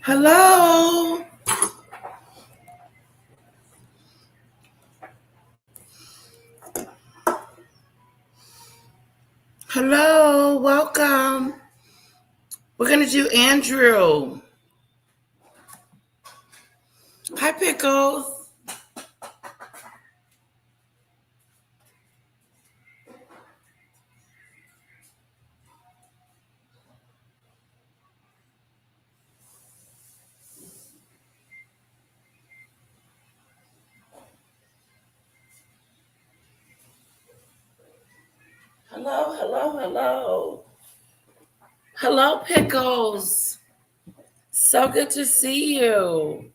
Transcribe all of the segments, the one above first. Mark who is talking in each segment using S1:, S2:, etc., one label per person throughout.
S1: Hello. Hello, welcome. We're going to do Andrew. Hi, Pickles. Hello, hello, hello. Hello, Pickles. So good to see you.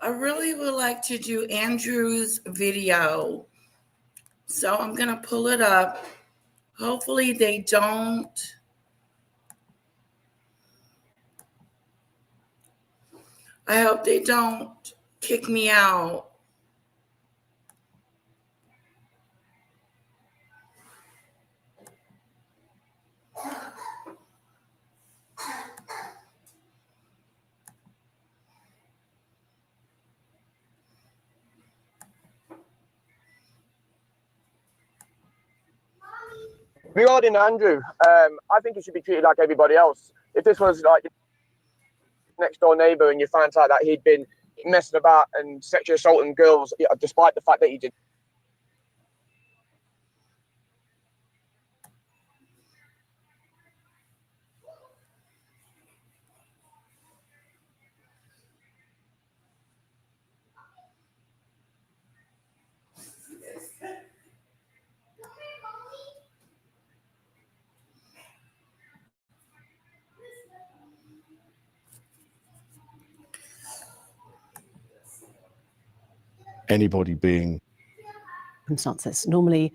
S1: I really would like to do Andrew's video. So I'm going to pull it up. Hopefully they don't. I hope they don't kick me out.
S2: Regarding Andrew, I think he should be treated like everybody else. If this was like your next door neighbour and you found out that he'd been messing about and sexually assaulting girls, despite the fact that he did.
S3: Anybody being
S4: circumstances. Normally,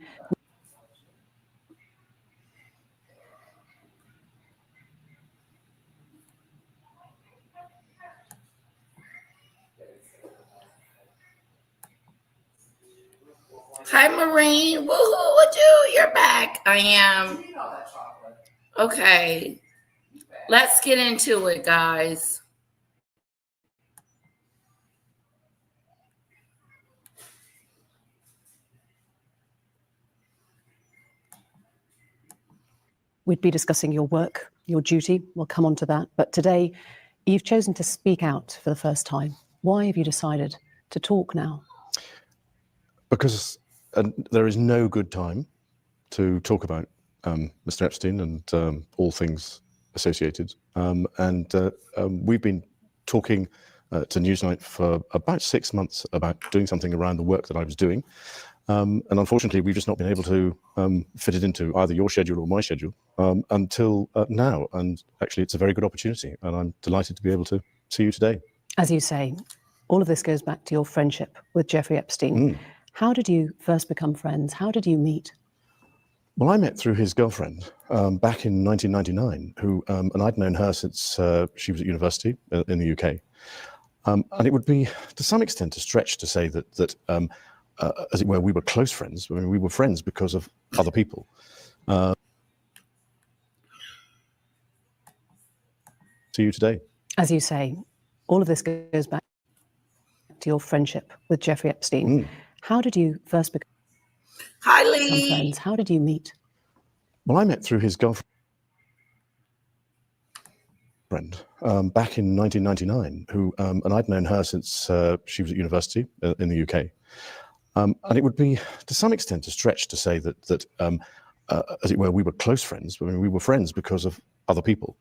S1: Hi, Maureen. Woohoo, would you? You're back. I am. Okay. Let's get into it, guys.
S4: we'd be discussing your work, your duty. We'll come on to that. But today, you've chosen to speak out for the first time. Why have you decided to talk now?
S3: Because there is no good time to talk about Mr. Epstein and all things associated. We've been talking to Newsnight for about 6 months about doing something around the work that I was doing. And unfortunately, we've just not been able to fit it into either your schedule or my schedule until now. And actually, it's a very good opportunity. And I'm delighted to be able to see you today.
S4: As you say, all of this goes back to your friendship with Jeffrey Epstein. How did you first become friends? How did you meet?
S3: Well, I met through his girlfriend back in 1999, and I'd known her since she was at university in the UK. And it would be, to some extent, a stretch to say that as it were, we were close friends. I mean, we were friends because of other people. See you today.
S4: As you say, all of this goes back to your friendship with Jeffrey Epstein. How did you first become friends? How did you meet?
S3: Well, I met through his girlfriend back in 1999, and I'd known her since she was at university in the UK. And it would be, to some extent, a stretch to say that as it were, we were close friends. I mean, we were friends because of other people.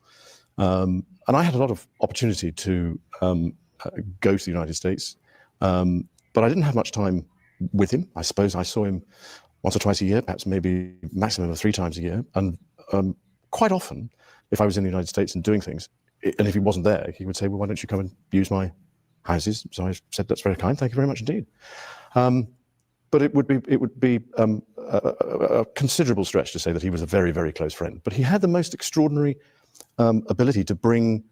S3: And I had a lot of opportunity to go to the United States But I didn't have much time with him. I suppose I saw him once or twice a year, perhaps maybe maximum of 3 times a year. And quite often, if I was in the United States and doing things, and if he wasn't there, he would say, well, why don't you come and use my houses? So I said, that's very kind. Thank you very much indeed. But it would be a considerable stretch to say that he was a very, very close friend. But he had the most extraordinary ability to bring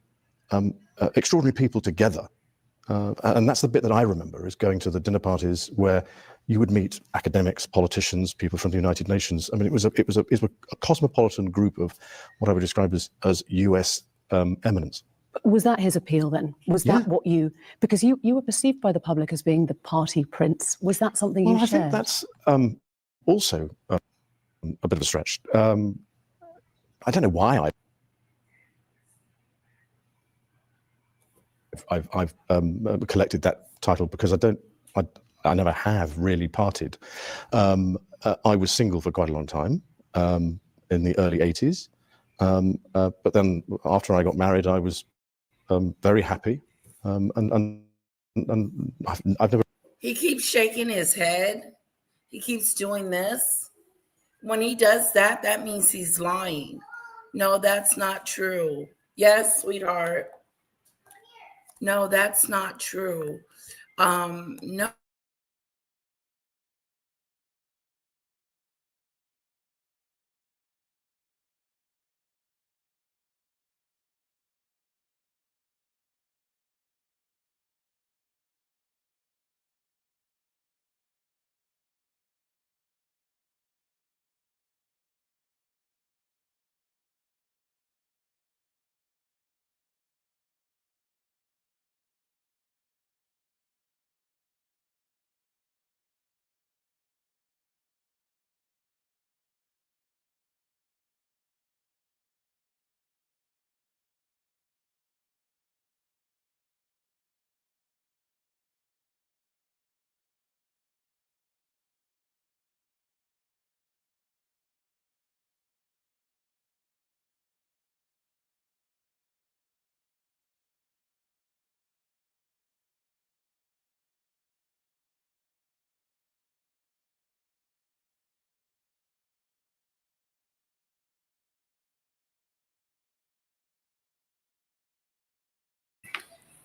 S3: extraordinary people together. And that's the bit that I remember, is going to the dinner parties where you would meet academics, politicians, people from the United Nations. I mean, it was a cosmopolitan group of what I would describe as US eminence.
S4: Was that his appeal then? Was that what you, because you were perceived by the public as being the party prince. Was that something you shared?
S3: I think that's also a bit of a stretch. I don't know why I've collected that title, because I never have really partied. I was single for quite a long time in the early 80s. But then after I got married, I was very happy. And I've never...
S1: He keeps shaking his head. He keeps doing this. When he does that, that means he's lying. No, that's not true. Yes, sweetheart. No, that's not true. No.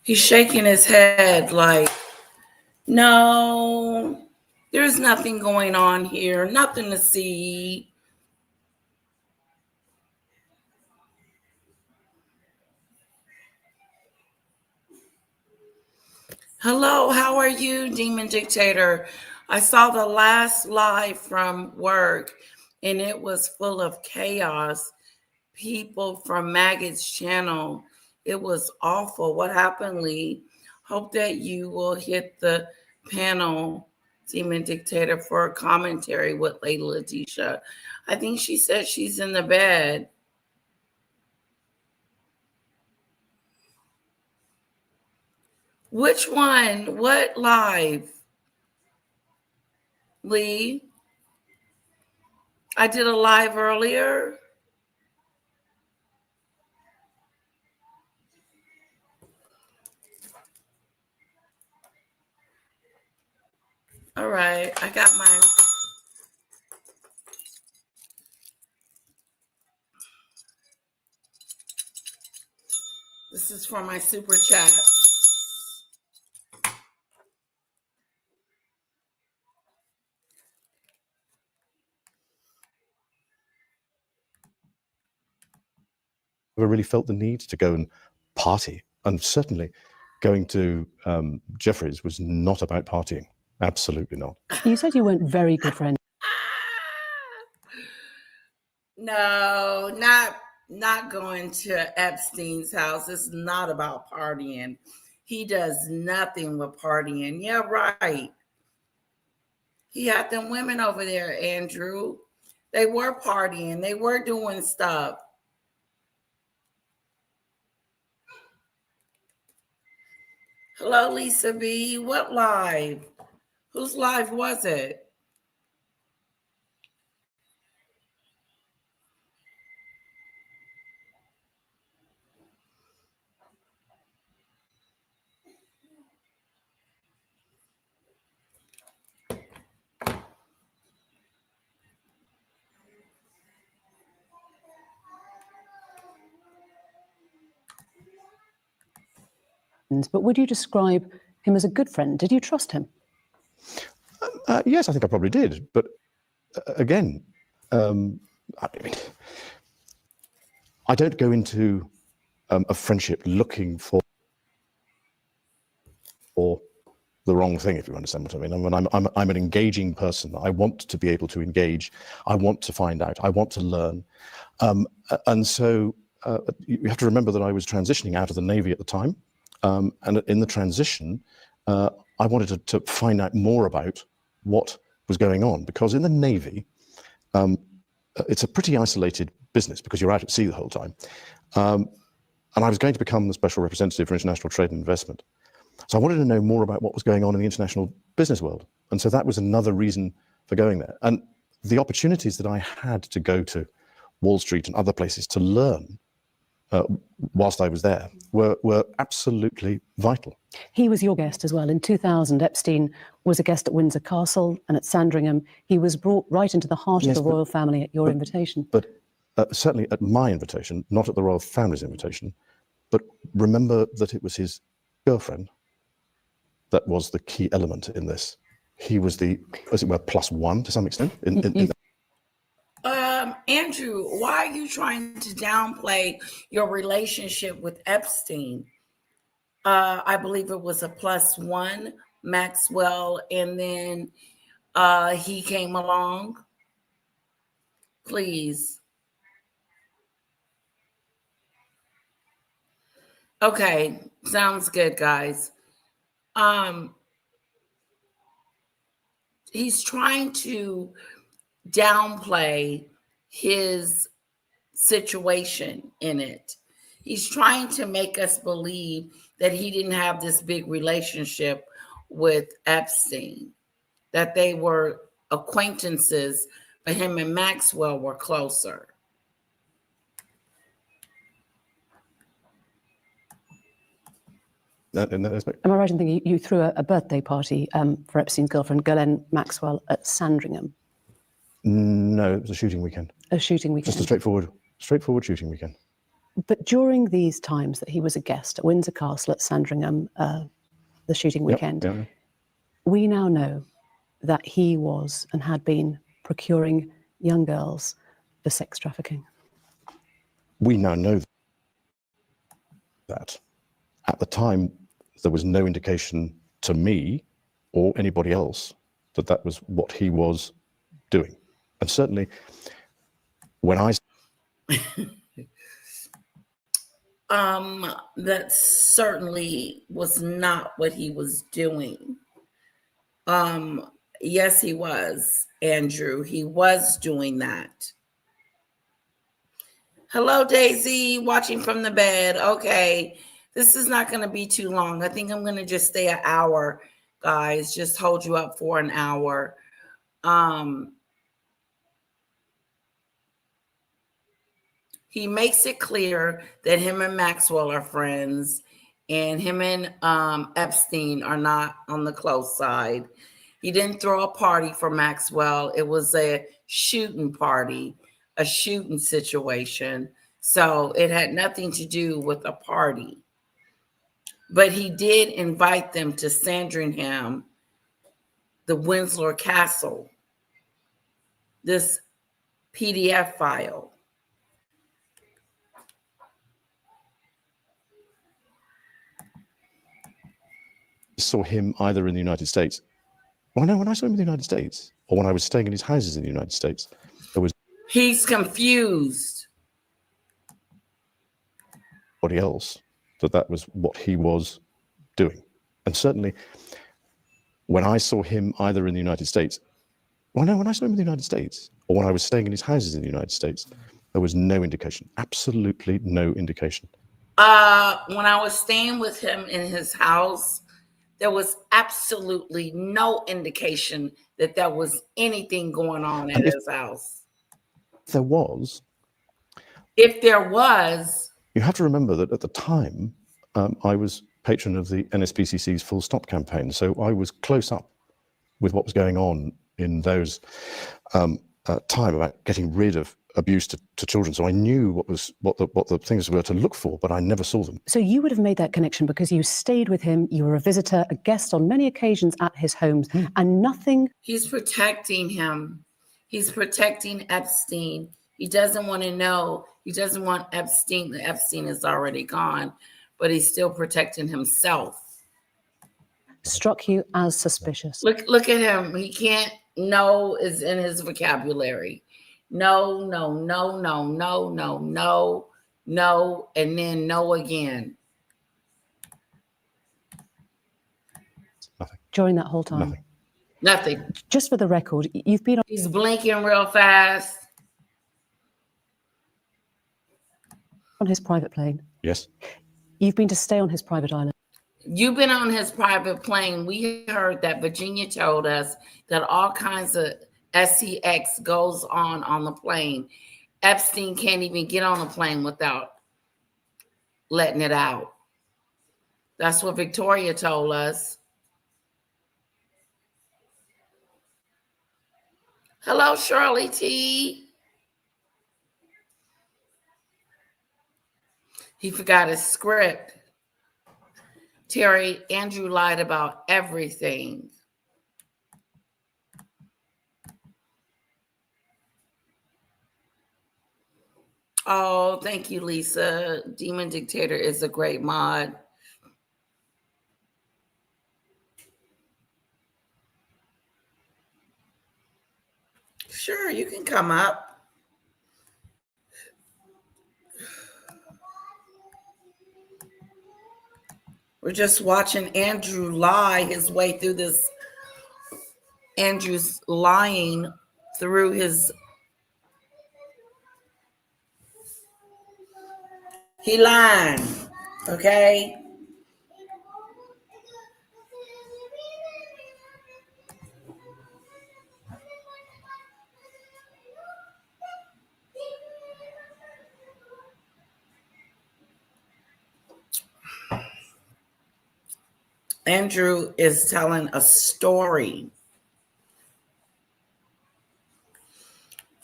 S1: He's shaking his head like, no, there's nothing going on here, nothing to see. Hello, how are you, Demon Dictator? I saw the last live from work and it was full of chaos. People from Maggot's channel. It was awful. What happened, Lee? Hope that you will hit the panel, Demon Dictator, for a commentary with Lady Letitia. I think she said she's in the bed. Which one? What live? Lee? I did a live earlier. All right, I got mine. This is for my super chat.
S3: Never really felt the need to go and party, and certainly going to Jeffrey's was not about partying. Absolutely not.
S4: You said you weren't very good friends.
S1: No, not going to Epstein's house. It's not about partying. He does nothing with partying. Yeah, right. He had them women over there, Andrew. They were partying. They were doing stuff. Hello, Lisa B. What live? Whose live was it?
S4: but would you describe him as a good friend? Did you trust him?
S3: Yes, I think I probably did. But again, I mean, I don't go into a friendship looking for the wrong thing, if you understand what I mean. I'm an engaging person. I want to be able to engage. I want to find out. I want to learn. And so you have to remember that I was transitioning out of the Navy at the time. And in the transition, I wanted to find out more about what was going on, because in the Navy, it's a pretty isolated business because you're out at sea the whole time. And I was going to become the Special Representative for International Trade and Investment. So I wanted to know more about what was going on in the international business world. And so that was another reason for going there. And the opportunities that I had to go to Wall Street and other places to learn whilst I was there were absolutely vital.
S4: He was your guest as well. In 2000, Epstein was a guest at Windsor Castle and at Sandringham. He was brought right into the heart of the royal family at your invitation.
S3: But certainly at my invitation, not at the royal family's invitation. But remember that it was his girlfriend that was the key element in this. He was the, as it were, plus one to some extent.
S1: Andrew, why are you trying to downplay your relationship with Epstein? I believe it was a plus one, Maxwell, and then he came along. Please. Okay, sounds good, guys. He's trying to downplay his situation in it. He's trying to make us believe that he didn't have this big relationship with Epstein, that they were acquaintances, but him and Maxwell were closer.
S3: In that aspect.
S4: Am I right in thinking you threw a birthday party for Epstein's girlfriend, Ghislaine Maxwell, at Sandringham?
S3: No, it was a shooting weekend.
S4: A shooting weekend.
S3: Just a straightforward shooting weekend.
S4: But during these times that he was a guest at Windsor Castle, at Sandringham, the shooting weekend,
S3: Yep.
S4: we now know that he was and had been procuring young girls for sex trafficking.
S3: We now know that. At the time, there was no indication to me or anybody else that that was what he was doing. And certainly, when I...
S1: That certainly was not what he was doing. Yes, he was, Andrew. He was doing that. Hello, Daisy, watching from the bed. Okay, this is not going to be too long. I think I'm going to just stay an hour, guys. Just hold you up for an hour. He makes it clear that him and Maxwell are friends, and him and Epstein are not on the close side. He didn't throw a party for Maxwell. It was a shooting party, a shooting situation. So it had nothing to do with a party. But he did invite them to Sandringham, the Windsor Castle, this PDF file.
S3: Saw him either in the United States. Well, no, when I saw him in the United States, or when I was staying in his houses in the United States, there was...
S1: He's confused.
S3: Anybody else that was what he was doing. And certainly, when I saw him either in the United States, well, no, when I saw him in the United States, or when I was staying in his houses in the United States, there was no indication, absolutely no indication.
S1: When I was staying with him in his house, there was absolutely no indication that there was anything going on at his house.
S3: There was.
S1: If there was...
S3: You have to remember that at the time, I was patron of the NSPCC's Full Stop campaign, so I was close up with what was going on in those time about getting rid of abuse to children. So I knew what the things were to look for, but I never saw them.
S4: So you would have made that connection because you stayed with him, you were a visitor, a guest on many occasions at his homes, and nothing...
S1: He's protecting him. He's protecting Epstein. He doesn't want to know. He doesn't want Epstein. Epstein is already gone, but he's still protecting himself.
S4: Struck you as suspicious.
S1: Look at him. He can't. No is in his vocabulary. No, no, no, no, no, no, no, no, and then no again.
S3: Nothing.
S4: During that whole time?
S3: Nothing.
S1: Nothing.
S4: Just for the record, you've been on...
S1: He's blinking real fast.
S4: On his private plane?
S3: Yes.
S4: You've been to stay on his private island?
S1: You've been on his private plane. We heard that Virginia told us that all kinds of SEX goes on the plane. Epstein can't even get on a plane without letting it out. That's what Victoria told us. Hello, Shirley T. He forgot his script. Terry, Andrew lied about everything. Oh, thank you, Lisa. Demon Dictator is a great mod. Sure, you can come up. We're just watching Andrew lie his way through this. Andrew's lying through his... He lying, okay? Andrew is telling a story.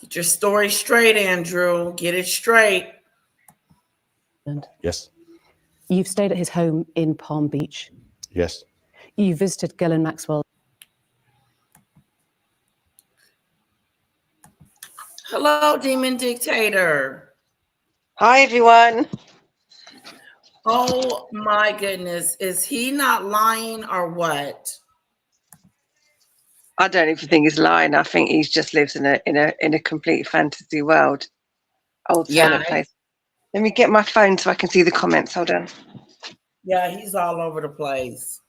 S1: Get your story straight, Andrew. Get it straight.
S3: Yes.
S4: You've stayed at his home in Palm Beach.
S3: Yes.
S4: You visited Ghislaine Maxwell.
S1: Hello, Demon Dictator.
S5: Hi, everyone.
S1: Oh my goodness. Is he not lying or what?
S5: I don't even think he's lying. I think he just lives in a complete fantasy world. Alternate place. Let me get my phone so I can see the comments. Hold on.
S1: Yeah, he's all over the place.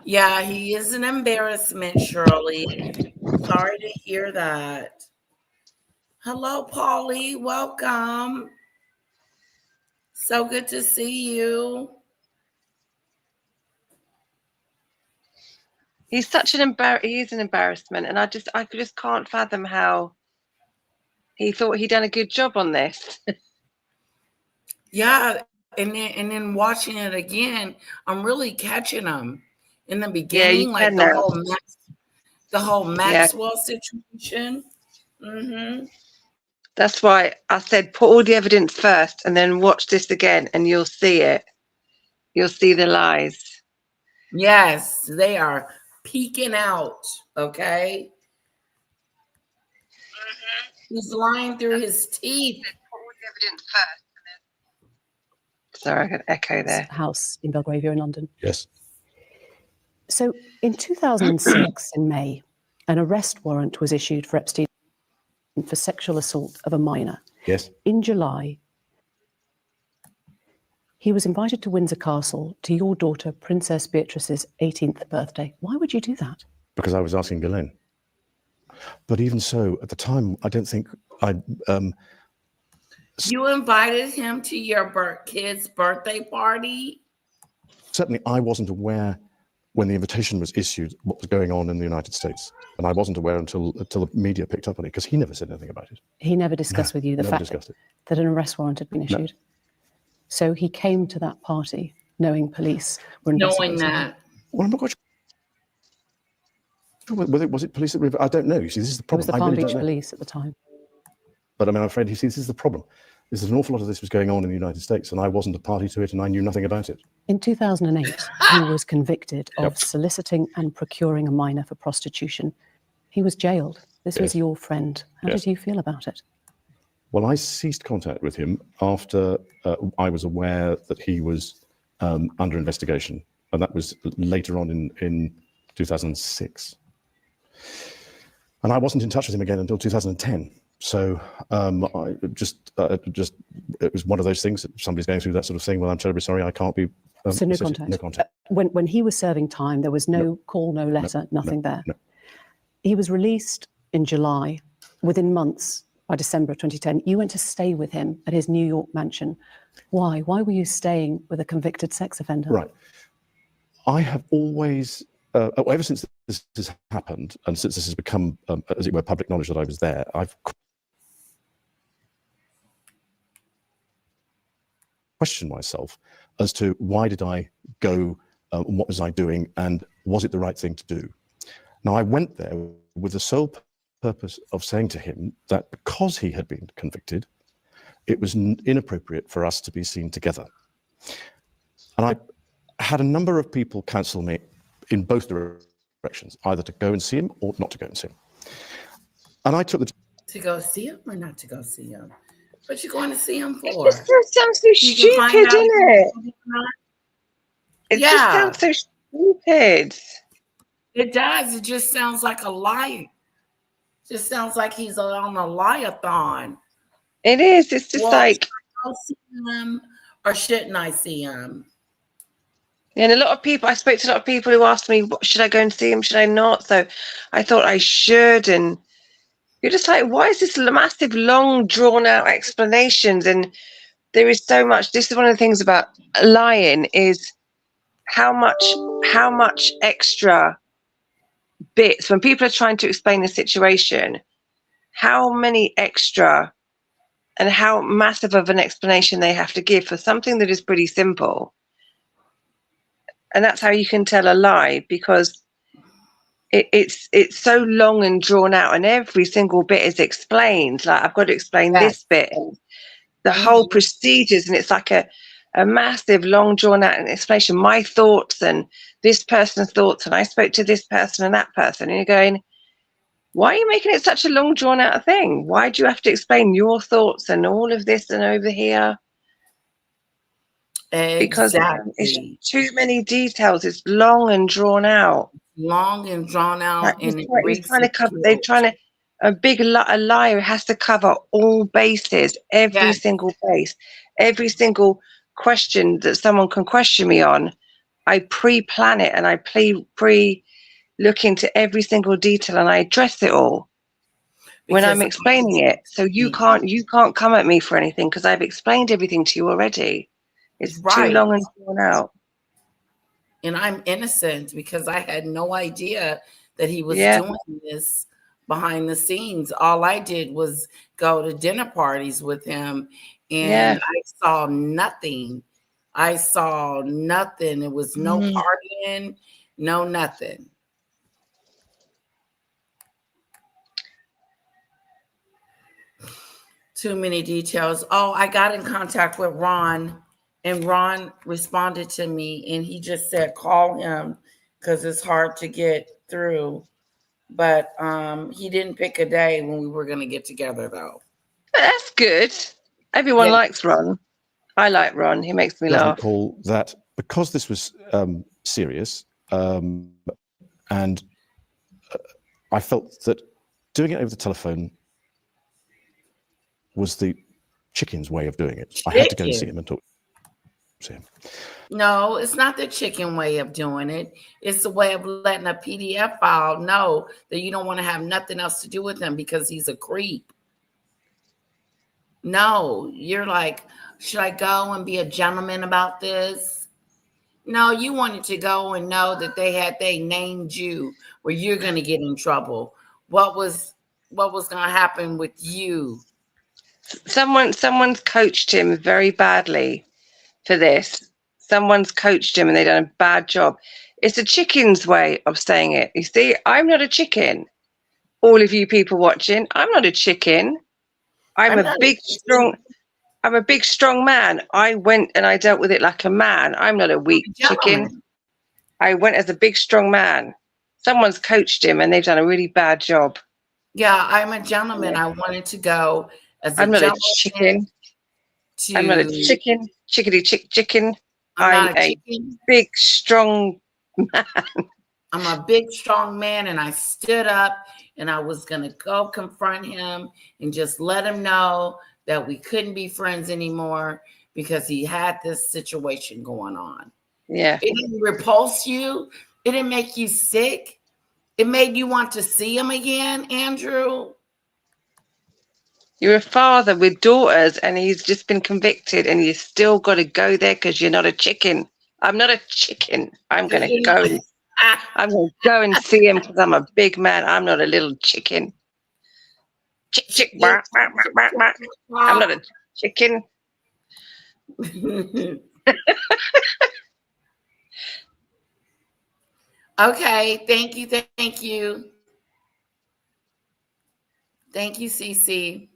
S1: Yeah, he is an embarrassment, Shirley. Sorry to hear that. Hello, Paulie. Welcome. So good to see you.
S5: He's such an he is an embarrassment, and I just can't fathom how he thought he'd done a good job on this.
S1: Yeah, and then watching it again, I'm really catching him. In the beginning, like the whole Maxwell situation. Mm-hmm.
S5: That's why I said put all the evidence first and then watch this again and you'll see it. You'll see the lies.
S1: Yes, they are peeking out, okay? Mm-hmm. He's lying through his teeth. Put all the evidence first.
S5: Sorry, I got echo there.
S4: House in Belgravia in London.
S3: Yes.
S4: So in 2006, in May, an arrest warrant was issued for Epstein for sexual assault of a minor.
S3: Yes.
S4: In July, he was invited to Windsor Castle to your daughter, Princess Beatrice's 18th birthday. Why would you do that?
S3: Because I was asking Ghislaine. But even so, at the time, I don't think I...
S1: You invited him to your kid's birthday party?
S3: Certainly, I wasn't aware when the invitation was issued what was going on in the United States. And I wasn't aware until the media picked up on it, because he never said anything about it.
S4: He never discussed with you the fact that an arrest warrant had been issued? No. So he came to that party knowing police were investigating?
S1: Knowing that.
S3: Well, I'm not quite sure. Was it police that I don't know. You see, this is the
S4: It
S3: problem.
S4: was the Palm Beach police at the time.
S3: But I mean, I'm afraid, you see, this is the problem. This is an awful lot of this was going on in the United States, and I wasn't a party to it, and I knew nothing about it.
S4: In 2008, he was convicted of soliciting and procuring a minor for prostitution. He was jailed. This was your friend. How did you feel about it?
S3: Well, I ceased contact with him after I was aware that he was under investigation, and that was later on in 2006. And I wasn't in touch with him again until 2010. So I just it was one of those things that somebody's going through that sort of thing. Well, I'm terribly sorry, I can't be.
S4: So no contact.
S3: No contact.
S4: When he was serving time, there was no call, no letter, nothing there.
S3: No.
S4: He was released in July. Within months, by December of 2010, you went to stay with him at his New York mansion. Why? Why were you staying with a convicted sex offender?
S3: Right. I have always, ever since this has happened, and since this has become, as it were, public knowledge that I was there, I've questioned myself as to why did I go, and what was I doing, and was it the right thing to do? Now, I went there with the sole purpose of saying to him that because he had been convicted, it was inappropriate for us to be seen together. And I had a number of people counsel me in both directions, either to go and see him or not to go and see him. And I took the...
S1: To go see him or not to go see him? What you going to see him for?
S5: It just sounds so stupid, doesn't it? It just sounds so stupid.
S1: It does. It just sounds like a lie. Just sounds like he's on a lie-a-thon.
S5: It is. It's just like,
S1: should I go see him or shouldn't I see him?
S5: and a lot of people, I spoke to a lot of people who asked me, should I go and see him? Should I not? So I thought I should. And you're just like, why is this massive, long, drawn out explanations? And there is so much. This is one of the things about lying is how much extra bits when people are trying to explain the situation, how many extra and how massive of an explanation they have to give for something that is pretty simple. And that's how you can tell a lie, because it's so long and drawn out, and every single bit is explained. Like, I've got to explain this bit and the whole procedures, and it's like a massive, long drawn out explanation. My thoughts and this person's thoughts, and I spoke to this person and that person, and you're going, why are you making it such a long drawn out thing? Why do you have to explain your thoughts and all of this and over here?
S1: Exactly.
S5: Because it's too many details. It's long and drawn out.
S1: Long and drawn out.
S5: Like,
S1: and
S5: a liar has to cover all bases, every single base, every single question that someone can question me on. I pre-plan it, and I look into every single detail, and I address it all when I'm explaining it. So you can't come at me for anything, because I've explained everything to you already. It's too long and drawn out.
S1: And I'm innocent because I had no idea that he was doing this behind the scenes. All I did was go to dinner parties with him, and I saw nothing. It was no partying, no nothing. Too many details. Oh, I got in contact with Ron, and Ron responded to me, and he just said, call him because it's hard to get through. But he didn't pick a day when we were going to get together, though.
S5: That's good. Everyone likes Ron. I like Ron. He makes me laugh.
S3: I recall that because this was serious, and I felt that doing it over the telephone was the chicken's way of doing it. I had to go and see him and talk to him.
S1: No, it's not the chicken way of doing it. It's the way of letting a PDF file know that you don't want to have nothing else to do with him because he's a creep. No, you're like, should I go and be a gentleman about this? No, you wanted to go and know that they named you where you're going to get in trouble. What was going to happen with you? Someone's
S5: coached him very badly for this. Someone's coached him and they've done a bad job. It's a chicken's way of saying it. You see, I'm not a chicken. All of you people watching, I'm not a chicken. I'm a big, strong man. I went and I dealt with it like a man. I'm not a weak chicken. I went as a big, strong man. Someone's coached him and they've done a really bad job.
S1: Yeah, I'm a gentleman. I wanted to go as a
S5: I'm not a
S1: gentleman
S5: chicken. I'm not a chicken. Chicken.
S1: I'm
S5: I'm
S1: not a
S5: a
S1: chicken.
S5: big, strong man.
S1: I'm a big, strong man, and I stood up and I was going to go confront him and just let him know that we couldn't be friends anymore because he had this situation going on.
S5: Yeah.
S1: It didn't repulse you. It didn't make you sick. It made you want to see him again, Andrew.
S5: You're a father with daughters and he's just been convicted and you still got to go there because you're not a chicken. I'm not a chicken. I'm going to go. I'm going to go and see him because I'm a big man. I'm not a little chicken. Chick, bark, bark, bark, bark, bark. I'm not a chicken.
S1: Okay, thank you. Thank you, Cece.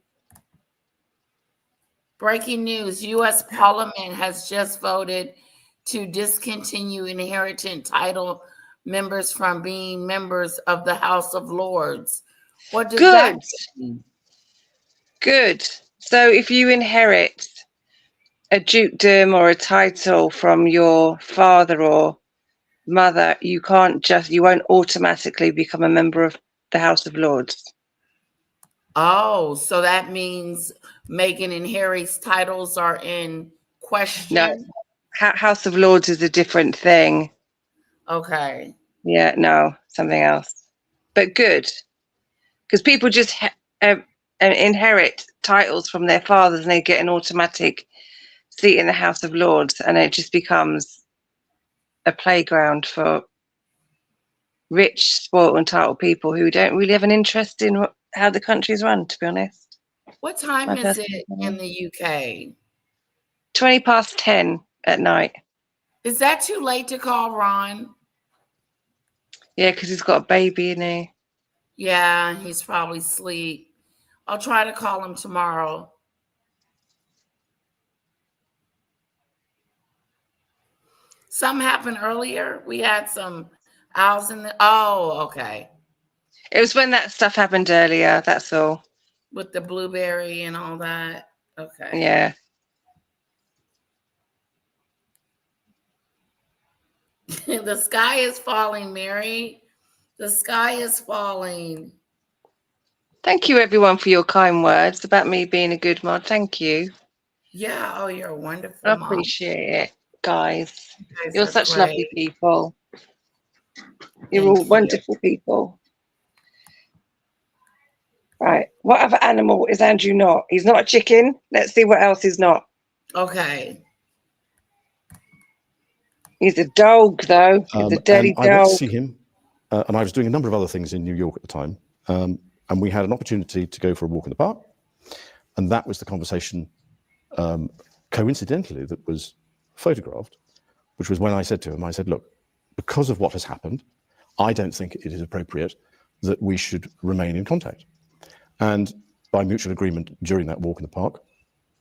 S1: Breaking news, U.S. Parliament has just voted to discontinue inheritance title members from being members of the House of Lords. What does that mean?
S5: Good. So if you inherit a dukedom or a title from your father or mother, you won't automatically become a member of the House of Lords.
S1: Oh, so that means Meghan and Harry's titles are in question?
S5: No, House of Lords is a different thing.
S1: Okay.
S5: Yeah, no, something else. But good, because people just inherit titles from their fathers and they get an automatic seat in the House of Lords, and it just becomes a playground for rich, spoiled, entitled people who don't really have an interest in how the country's run, to be honest.
S1: What time is it in the UK?
S5: 10:20 at night.
S1: Is that too late to call Ron?
S5: Yeah, because he's got a baby, isn't he?
S1: Yeah, he's probably asleep. I'll try to call him tomorrow. Something happened earlier. We had some owls in the. Oh, okay.
S5: It was when that stuff happened earlier. That's all.
S1: With the blueberry and all that. Okay.
S5: Yeah.
S1: The sky is falling, Mary. The sky is falling.
S5: Thank you, everyone, for your kind words about me being a good mod. Thank you.
S1: Yeah. Oh, you're a wonderful
S5: I
S1: mom.
S5: appreciate it, guys.
S1: You guys
S5: You're
S1: are
S5: such
S1: great.
S5: lovely people. You're
S1: Thank
S5: all
S1: you.
S5: wonderful people. Right. What other animal is Andrew not? He's not a chicken. Let's see what else he's not.
S1: Okay.
S5: He's a dog, though. He's a dirty
S3: and I went
S5: dog.
S3: to see him, and I was doing a number of other things in New York at the time, and we had an opportunity to go for a walk in the park, and that was the conversation, coincidentally, that was photographed, which was when I said to him, I said, look, because of what has happened, I don't think it is appropriate that we should remain in contact. And by mutual agreement during that walk in the park,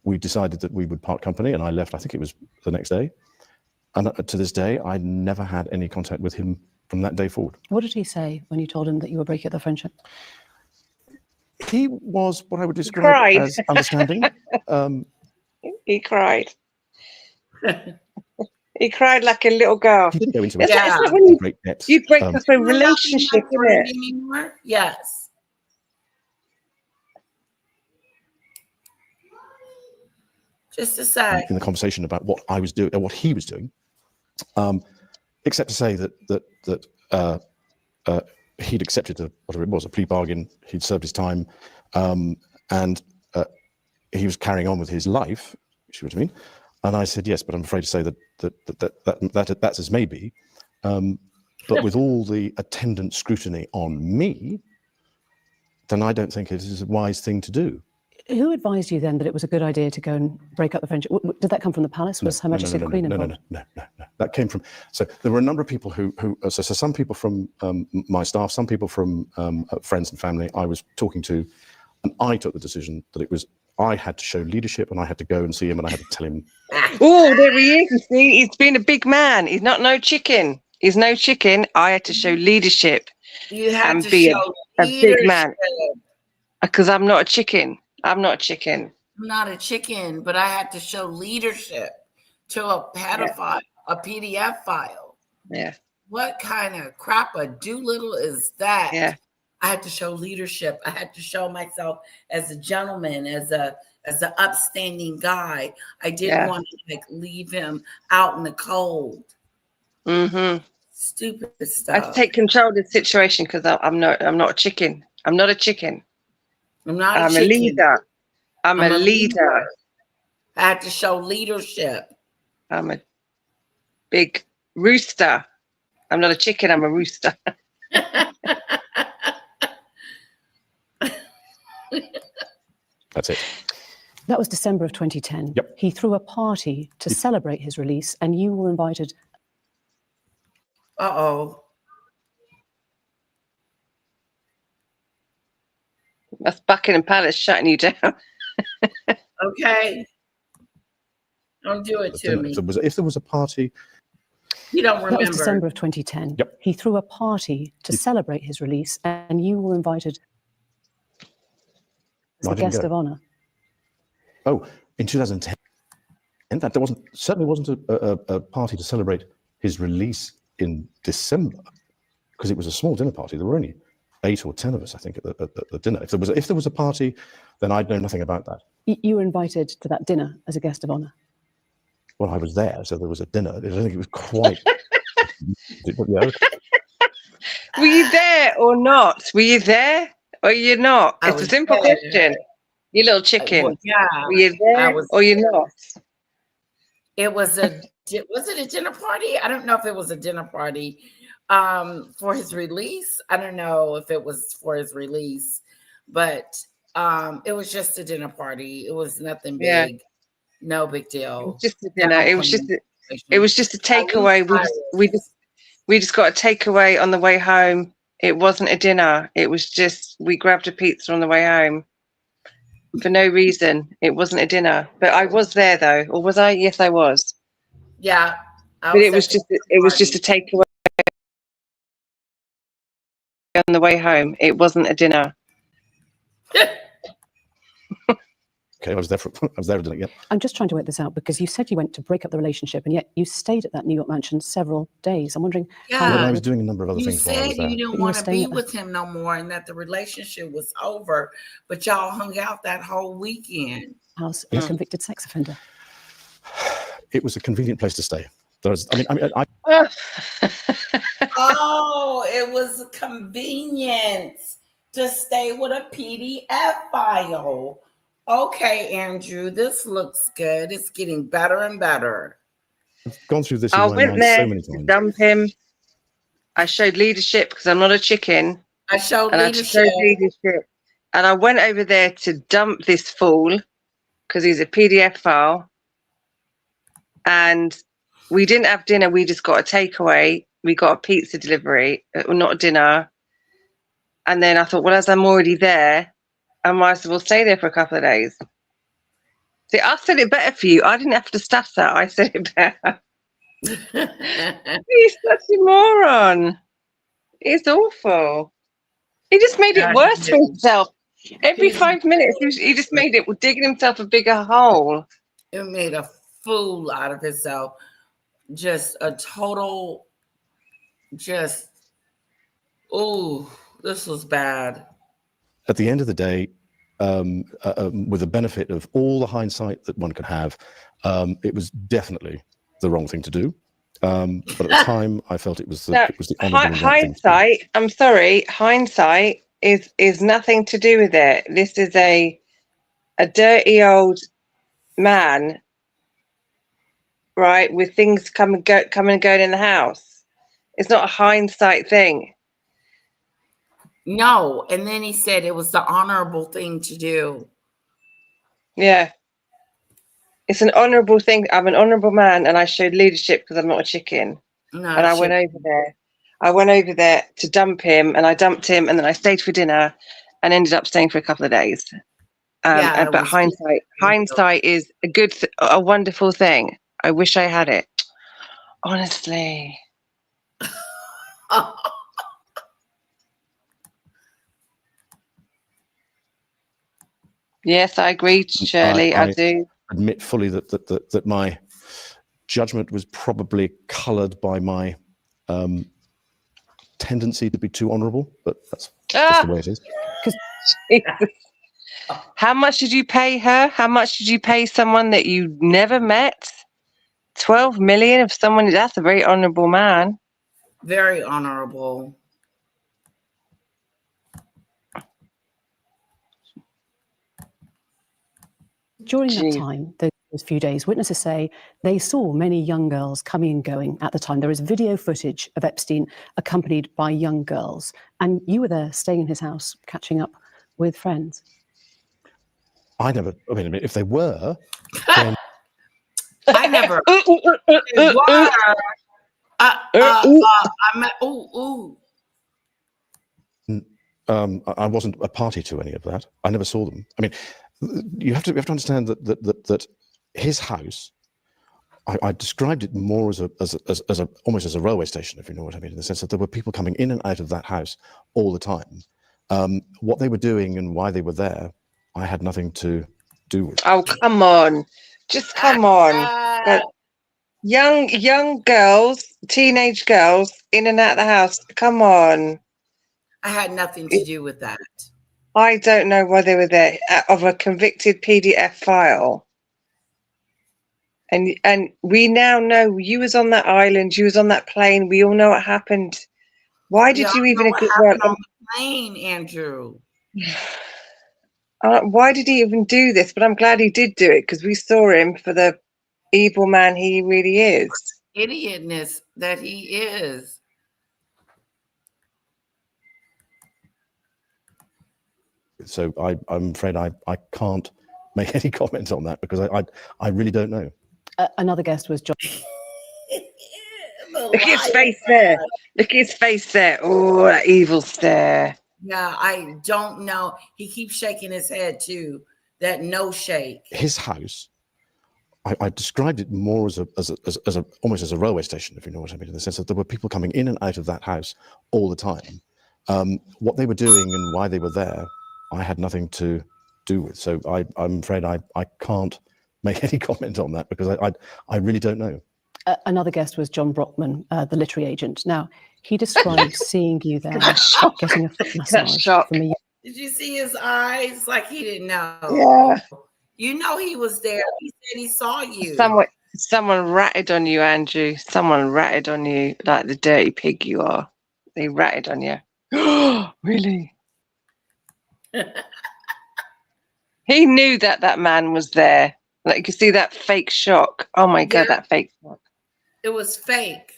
S3: we decided that we would part company, and I left, I think it was the next day. And to this day, I never had any contact with him from that day forward.
S4: What did he say when you told him that you were breaking up the friendship?
S3: He was what I would describe as understanding.
S5: He cried. He cried like a little girl.
S3: He didn't go into
S5: It's
S1: Yeah.
S5: like when you,
S3: great depth.
S5: you break up a
S1: You're not
S5: relationship,
S1: being
S5: isn't it?
S1: anymore? Yes. Just to say.
S3: in the conversation about what I was doing or what he was doing, except to say that he'd accepted whatever it was, a plea bargain. He'd served his time, and he was carrying on with his life. You see what I mean? And I said yes, but I'm afraid to say that's as may be. But with all the attendant scrutiny on me, then I don't think it is a wise thing to do.
S4: Who advised you then that it was a good idea to go and break up the friendship? Did that come from the palace? Was Her Majesty the Queen involved?
S3: No. That came from. So there were a number of people who so some people from my staff, some people from friends and family I was talking to, and I took the decision that I had to show leadership, and I had to go and see him, and I had to tell him.
S5: Oh, there he is. You see, he's been a big man. He's not no chicken. He's no chicken. I had to show leadership
S1: You had
S5: and
S1: to
S5: be
S1: show
S5: a big man.
S1: leadership.
S5: Because I'm not a chicken. I'm not a chicken.
S1: I'm not a chicken, but I had to show leadership to a pedophile, a PDF file.
S5: Yeah.
S1: What kind of crap a doolittle is that?
S5: Yeah.
S1: I had to show leadership. I had to show myself as a gentleman, as an upstanding guy. I didn't want to leave him out in the cold.
S5: Mm-hmm.
S1: Stupid
S5: I
S1: stuff.
S5: had to take control of the situation because I'm not a chicken. I'm not a chicken.
S1: I'm not
S5: I'm a
S1: chicken.
S5: leader. I'm a leader.
S1: I had to show leadership.
S5: I'm a big rooster. I'm not a chicken. I'm a rooster.
S3: That's it.
S4: That was December of 2010.
S3: Yep.
S4: He threw a party to celebrate his release, and you were invited.
S1: Uh-oh.
S5: That's Buckingham Palace shutting you down.
S1: Okay. Don't do it to me.
S3: If there was a party.
S1: You don't
S4: That was
S1: remember.
S4: December of 2010.
S3: Yep.
S4: He threw a party to celebrate his release, and you were invited as
S3: No, I
S4: a
S3: didn't
S4: guest
S3: go.
S4: of honor.
S3: Oh, in 2010. In fact, there certainly wasn't a party to celebrate his release in December, because it was a small dinner party. There were only 8 or 10 of us, I think, at the dinner. If there was a party, then I'd know nothing about that.
S4: You were invited to that dinner as a guest of honor.
S3: Well, I was there, so there was a dinner. I don't think it was quite. Yeah.
S5: Were you there or not? Were you there or you're not?
S1: I
S5: It's a
S1: was
S5: simple
S1: there.
S5: question. You little chicken.
S1: Well, yeah.
S5: Were you
S1: I
S5: there
S1: was
S5: or you're not?
S1: It was was it a dinner party? I don't know if it was a dinner party for his release. I don't know if it was for his release, but it was just a dinner party. It was nothing big.
S5: Yeah.
S1: No big
S5: It
S1: deal.
S5: was just a dinner. It was just a takeaway. We just got a takeaway on the way home. It wasn't a dinner. It was just we grabbed a pizza on the way home. For no reason. It wasn't a dinner. But I was there though. Or was I? Yes, I was.
S1: Yeah.
S5: But it was just a takeaway on the way home. It wasn't a dinner.
S3: Okay, I was there at dinner. Yeah.
S4: I'm just trying to work this out because you said you went to break up the relationship, and yet you stayed at that New York mansion several days. I'm wondering.
S3: Well,
S1: Yeah.
S3: I was doing a number of other
S1: You
S3: things while I was
S1: said
S3: there.
S1: you didn't
S4: But you were
S1: want to
S4: staying
S1: be
S4: at the-
S1: with him no more and that the relationship was over, but y'all hung out that whole weekend.
S4: House of
S3: Yes.
S4: a convicted sex offender.
S3: It was a convenient place to stay. I
S1: Oh, it was convenient to stay with a PDF file. Okay, Andrew, this looks good. It's getting better and better.
S3: I've gone through this in
S5: I
S3: my
S5: went
S3: mind
S5: there
S3: so many
S5: to
S3: times.
S5: dump him. I showed leadership because I'm not a chicken.
S1: I showed
S5: And I
S1: leadership.
S5: showed leadership. And I went over there to dump this fool because he's a PDF file. And we didn't have dinner. We just got a takeaway. We got a pizza delivery, not a dinner. And then I thought, well, as I'm already there, I might as well stay there for a couple of days. See, I said it better for you. I didn't have to stuff that. I said it better. He's such a moron. He's awful. He just made it
S1: God,
S5: worse
S1: he
S5: for
S1: is.
S5: himself. Every
S1: He's-
S5: 5 minutes, he just made it digging himself a bigger hole.
S1: It made a fool out of himself. Just a total, oh, this was bad.
S3: At the end of the day, with the benefit of all the hindsight that one could have, it was definitely the wrong thing to do. But at the time, I felt it was the honourable and right thing to do.
S5: Hindsight, I'm sorry, hindsight is nothing to do with it. This is a dirty old man, right, with things coming and going in the house. It's not a hindsight thing.
S1: No, and then he said it was the honorable thing to do.
S5: Yeah. It's an honourable thing. I'm an honourable man, and I showed leadership because I'm not a chicken.
S1: No,
S5: And I went over there. I went over there to dump him, and I dumped him, and then I stayed for dinner, and ended up staying for a couple of days.
S1: Yeah, it
S5: But
S1: was-
S5: hindsight is a wonderful thing. I wish I had it. Honestly. Yes, I agree, Shirley. I do.
S3: Admit fully that my judgment was probably coloured by my tendency to be too honourable, but that's just the way it is.
S5: Jesus. How much did you pay her? How much did you pay someone that you never met? 12 million of someone, that's a very honourable man.
S1: Very honorable.
S4: During that
S5: Jeez.
S4: time, those few days, witnesses say they saw many young girls coming and going at the time. There is video footage of Epstein accompanied by young girls. And you were there staying in his house, catching up with friends.
S3: I mean, if they were, then
S1: I never.
S3: I wasn't a party to any of that. I never saw them. I mean, you have to understand that his house. I described it more as almost as a railway station, if you know what I mean, in the sense that there were people coming in and out of that house all the time. What they were doing and why they were there, I had nothing to do with.
S5: Oh, come on. Just come on. Young girls, teenage girls in and out of the house. Come on.
S1: I had nothing to do with that.
S5: I don't know why they were there, of a convicted PDF file. And we now know you was on that island, you was on that plane. We all know what happened. Why did you even
S1: what happened on the plane, Andrew?
S5: Why did he even do this? But I'm glad he did do it, because we saw him for the evil man he really is.
S1: Idiotness that he is.
S3: So I'm afraid I can't make any comment on that because I really don't know.
S4: Another guest was John.
S5: Look at his face there. Look at his face there. Oh, that evil stare.
S1: Yeah, I don't know. He keeps shaking his head too. That no shake.
S3: His house. I described it more as almost as a railway station, if you know what I mean, in the sense that there were people coming in and out of that house all the time. What they were doing and why they were there, I had nothing to do with. So I'm afraid I can't make any comment on that because I really don't know.
S4: Another guest was John Brockman, the literary agent. Now, he described seeing you there, getting a foot massage from a.
S1: Did you see his eyes? Like he didn't know.
S5: Yeah.
S1: You know he was there. He said he saw you.
S5: Someone ratted on you, Andrew. Someone ratted on you like the dirty pig you are. They ratted on you. Really? He knew that man was there. Like you could see that fake shock. Oh my God, that fake shock.
S1: It was fake.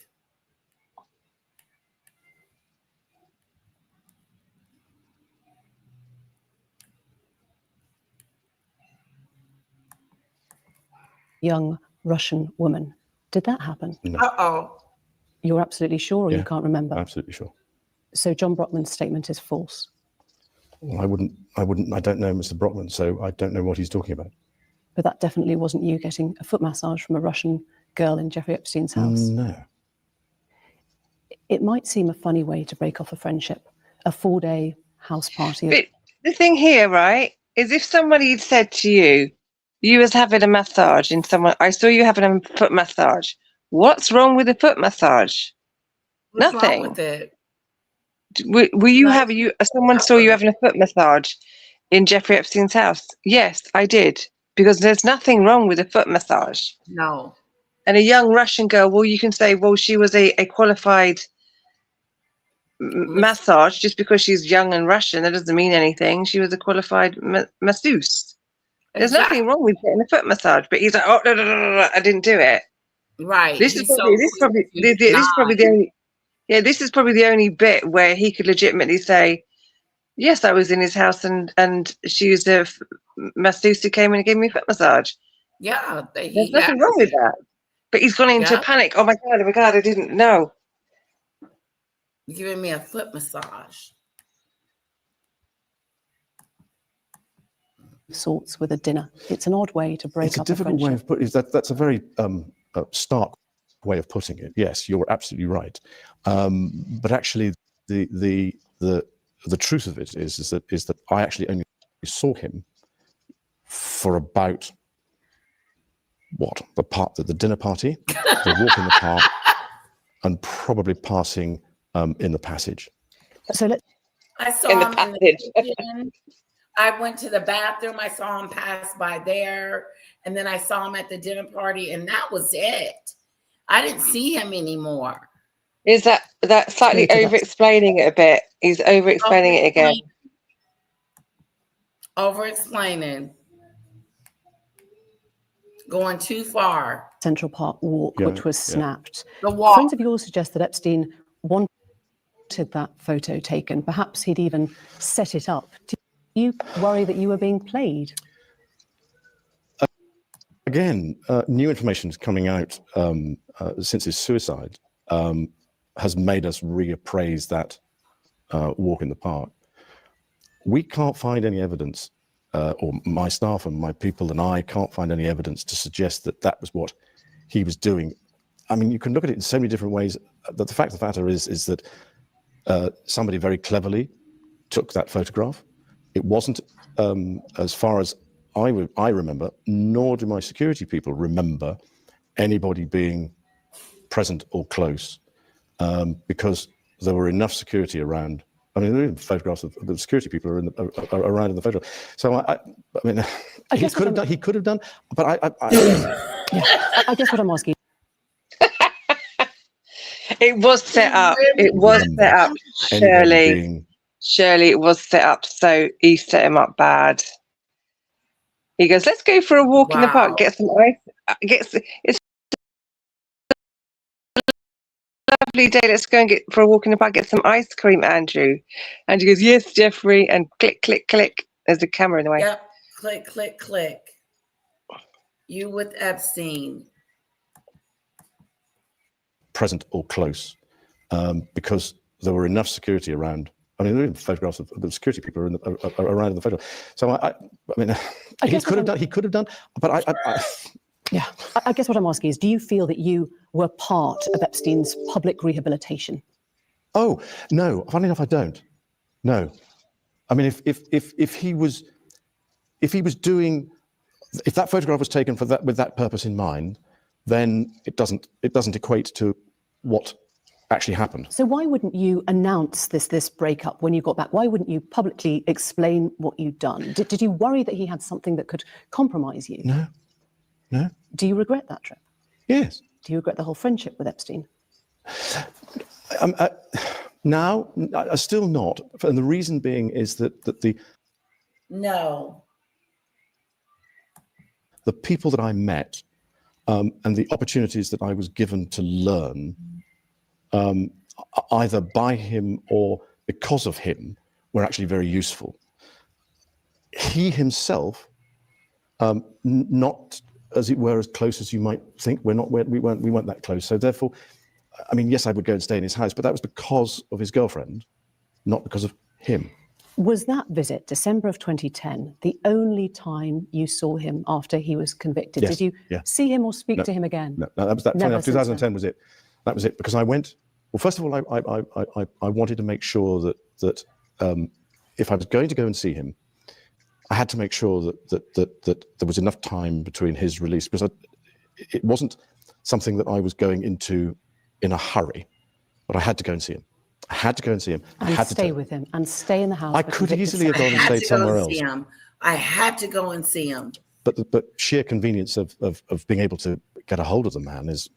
S4: Young Russian woman. Did that happen?
S3: No.
S1: Uh-oh.
S4: You're absolutely sure, or you can't remember?
S3: Absolutely sure.
S4: So John Brockman's statement is false.
S3: Well, I don't know Mr. Brockman, so I don't know what he's talking about.
S4: But that definitely wasn't you getting a foot massage from a Russian girl in Jeffrey Epstein's house.
S3: No.
S4: It might seem a funny way to break off a friendship, a 4-day house party.
S5: But the thing here, right, is if somebody had said to you, you was having a massage and I saw you having a foot massage. What's wrong with a foot massage?
S1: What's
S5: Nothing.
S1: wrong with it?
S5: Were you someone saw you having a foot massage in Jeffrey Epstein's house? Yes, I did. Because there's nothing wrong with a foot massage.
S1: No.
S5: And a young Russian girl, well, you can say, well, she was a qualified massage just because she's young and Russian. That doesn't mean anything. She was a qualified masseuse. There's nothing wrong with getting a foot massage. But he's like, oh, no, I didn't do it.
S1: Right.
S5: This is probably the only bit where he could legitimately say, Yes, I was in his house, and she was a masseuse who came in and gave me a foot massage.
S1: Yeah,
S5: There's nothing wrong with that. But he's gone into
S1: Yeah.
S5: panic. Oh my God, I didn't know.
S1: giving me a foot massage.
S4: Sorts with a dinner. It's an odd way to break
S3: It's a
S4: up
S3: difficult way
S4: friendship.
S3: of putting it. That's a very stark way of putting it. Yes, you're absolutely right. But actually, the truth of it is that I actually only saw him for about the dinner party, the walk in the park, and probably passing in the passage.
S4: So
S1: I saw
S5: In the
S1: him in the
S5: passage.
S1: kitchen. I went to the bathroom. I saw him pass by there. And then I saw him at the dinner party, and that was it. I didn't see him anymore.
S5: Is that slightly
S4: Go to that.
S5: over-explaining it a bit? He's over-explaining it again.
S1: Over-explaining. Going too far.
S4: Central Park walk,
S3: Yeah,
S4: which was
S3: yeah.
S4: snapped.
S1: The walk.
S4: Friends of yours suggest that Epstein wanted that photo taken. Perhaps he'd even set it up. Do you worry that you were being played?
S3: Again, new information is coming out since his suicide has made us reappraise that walk in the park. We can't find any evidence, or my staff and my people and I can't find any evidence to suggest that that was what he was doing. I mean, you can look at it in so many different ways. But the fact of the matter is that somebody very cleverly took that photograph. It wasn't, as far as I remember, nor do my security people remember anybody being present or close, because there were enough security around. I mean, there are photographs of the security people are around in the photograph. So I mean, he could have done, but
S4: I guess what I'm asking.
S5: It was set up. It was set up. Shirley, it was set up. So he set him up bad. He goes, let's go for a walk in the
S1: Wow.
S5: park, get some ice. It's a lovely day. Let's go and get for a walk in the park, get some ice cream, Andrew. And he goes, yes, Jeffrey. And click, click, click. There's the camera in the way.
S1: Yep. Click, click, click. You with Epstein.
S3: present or close, because there were enough security around. I mean, there are photographs of the security people are around in the photo. So I mean, he could have done, but
S4: Yeah, I guess what I'm asking is, do you feel that you were part of Epstein's public rehabilitation?
S3: Oh no, funny enough, I don't. No, I mean, if he was doing, if that photograph was taken with that purpose in mind, then it doesn't equate to what actually happened.
S4: So why wouldn't you announce this breakup when you got back? Why wouldn't you publicly explain what you'd done? Did you worry that he had something that could compromise you?
S3: No.
S4: Do you regret that trip?
S3: Yes.
S4: Do you regret the whole friendship with Epstein?
S3: Now, still not, and the reason being is that
S1: No.
S3: the people that I met and the opportunities that I was given to learn, either by him or because of him, were actually very useful. He himself, not as it were as close as you might think. We weren't that close. So therefore, I mean, yes, I would go and stay in his house, but that was because of his girlfriend, not because of him.
S4: Was that visit, December of 2010, the only time you saw him after he was convicted?
S3: Yes,
S4: Did you
S3: yeah.
S4: see him or speak to him again?
S3: No, that was that.
S4: Never
S3: Funny enough,
S4: since
S3: 2010 was it. That was it, because I went. Well, first of all, I wanted to make sure that if I was going to go and see him, I had to make sure that there was enough time between his release, because it wasn't something that I was going into in a hurry, but I had to go and see him. I had to go and see him. I
S4: And
S3: had to
S4: stay with him and stay in the house.
S3: I
S4: for
S3: could
S4: convicted
S3: easily have
S4: sex
S3: gone and
S1: I had
S3: stayed
S1: to go
S3: somewhere
S1: and
S3: else.
S1: see him. I had to go and see him.
S3: But sheer convenience of being able to get a hold of the man was.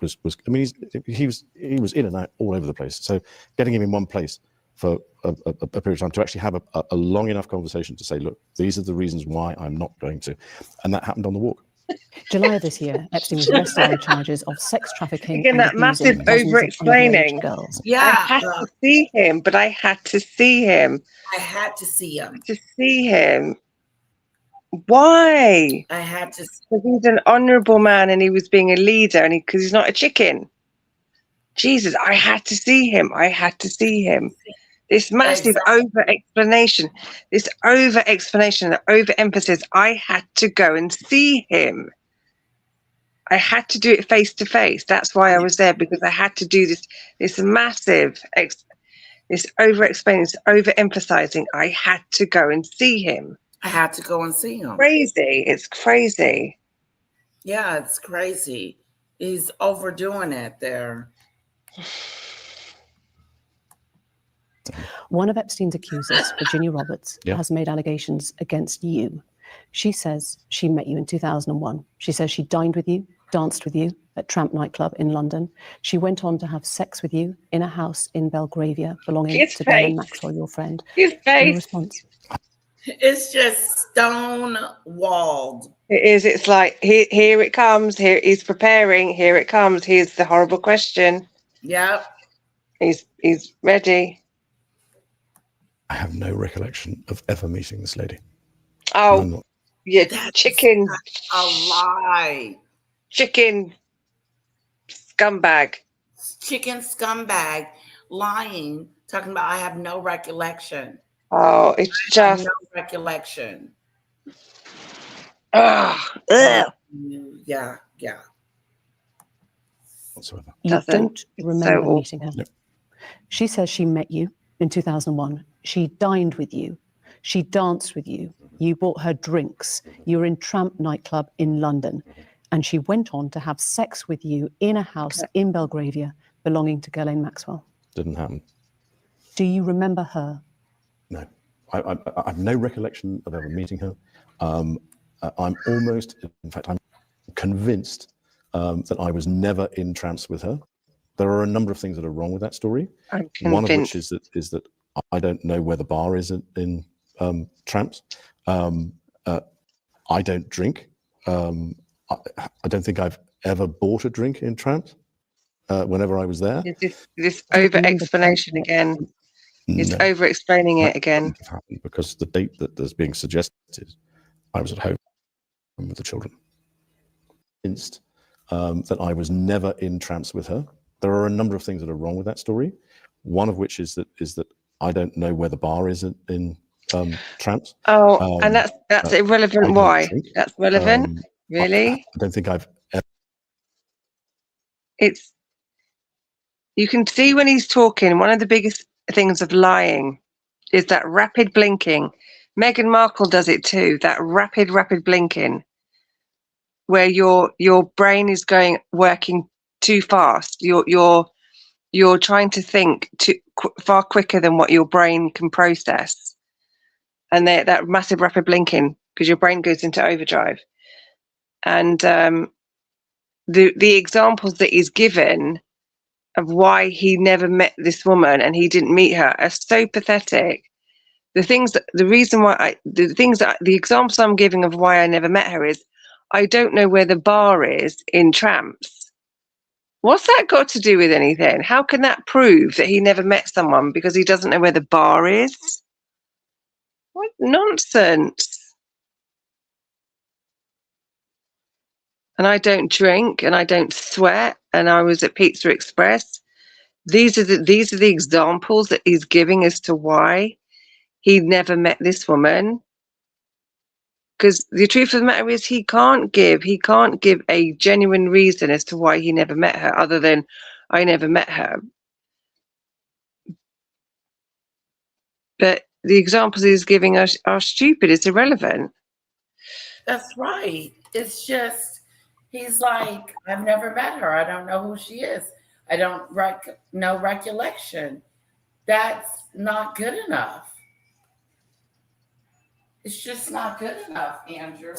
S3: I mean, he was in and out all over the place. So getting him in one place for a period of time to actually have a long enough conversation to say, look, these are the reasons why I'm not going to, and that happened on the walk.
S4: July of this year, Epstein was arrested on charges of sex trafficking
S5: Again,
S4: and
S5: that
S4: abusing
S5: massive
S4: dozens of
S5: over-explaining.
S4: underage girls.
S5: I
S1: Yeah,
S5: had to see him, but I had to see him.
S1: I had to see him.
S5: To see him. Why?
S1: I had to.
S5: Because he's an honourable man and he was being a leader, and because he's not a chicken. Jesus, I had to see him. I had to see him. This massive over-explanation, this over-explanation, the over-emphasis. I had to go and see him. I had to do it face to face. That's why I was there, because I had to do this massive, this over-explaining, this over-emphasizing. I had to go and see him.
S1: I had to go and see him.
S5: Crazy. It's crazy.
S1: Yeah, it's crazy. He's overdoing it there.
S4: One of Epstein's accusers, Virginia Roberts,
S3: Yeah.
S4: has made allegations against you. She says she met you in 2001. She says she dined with you, danced with you at Tramp nightclub in London. She went on to have sex with you in a house in Belgravia belonging
S5: His
S4: to Glenn
S5: face.
S4: Maxwell, your friend.
S5: His
S4: Your
S5: face.
S4: response?
S1: It's just stone walled.
S5: It is. It's like, here it comes. Here he's preparing. Here it comes. Here's the horrible question.
S1: Yep.
S5: He's ready.
S3: I have no recollection of ever meeting this lady.
S5: Oh,
S3: I'm not-
S5: yeah,
S1: That's
S5: chicken
S1: A lie.
S5: scumbag.
S1: Chicken scumbag lying, talking about I have no recollection.
S5: Oh, it's
S1: I have
S5: just,
S1: no recollection.
S5: ugh.
S1: Yeah.
S3: whatsoever.
S4: You
S5: Doesn't.
S4: don't remember
S5: awful.
S4: meeting her.
S3: No.
S4: She says she met you in 2001. She dined with you. She danced with you. You bought her drinks. You were in Tramp nightclub in London. And she went on to have sex with you in a house in Belgravia belonging to Ghislaine Maxwell.
S3: Didn't happen.
S4: Do you remember her?
S3: No, I have no recollection of ever meeting her. I'm almost, in fact, I'm convinced that I was never in Tramps with her. There are a number of things that are wrong with that story.
S5: I'm
S3: One of which
S5: convinced.
S3: is that I don't know where the bar is in Tramps. I don't drink. I don't think I've ever bought a drink in Tramps whenever I was there.
S5: This over-explanation again. He's
S3: No.
S5: over-explaining it again.
S3: Wouldn't have happened because the date that is being suggested, I was at home with the children. Convinced that I was never in Tramps with her. There are a number of things that are wrong with that story. One of which is that I don't know where the bar is in Tramps.
S5: Oh, and that's
S3: I
S5: irrelevant.
S3: don't
S5: Why?
S3: drink.
S5: That's relevant. Really?
S3: I don't think I've ever.
S5: It's, you can see when he's talking, one of the biggest things of lying is that rapid blinking. Meghan Markle does it too, that rapid blinking, where your brain is working too fast. You're trying to think far quicker than what your brain can process. And that massive rapid blinking, because your brain goes into overdrive. And the examples that he's given of why he never met this woman and he didn't meet her are so pathetic. The examples I'm giving of why I never met her is, I don't know where the bar is in Tramps. What's that got to do with anything? How can that prove that he never met someone because he doesn't know where the bar is? What nonsense. And I don't drink and I don't sweat and I was at Pizza Express. These are the examples that he's giving as to why he never met this woman. Because the truth of the matter is he can't give a genuine reason as to why he never met her, other than I never met her. But the examples he's giving are stupid. It's irrelevant.
S1: That's right. It's just, he's like, I've never met her. I don't know who she is. I don't no recollection. That's not good enough. It's just not good enough, Andrew.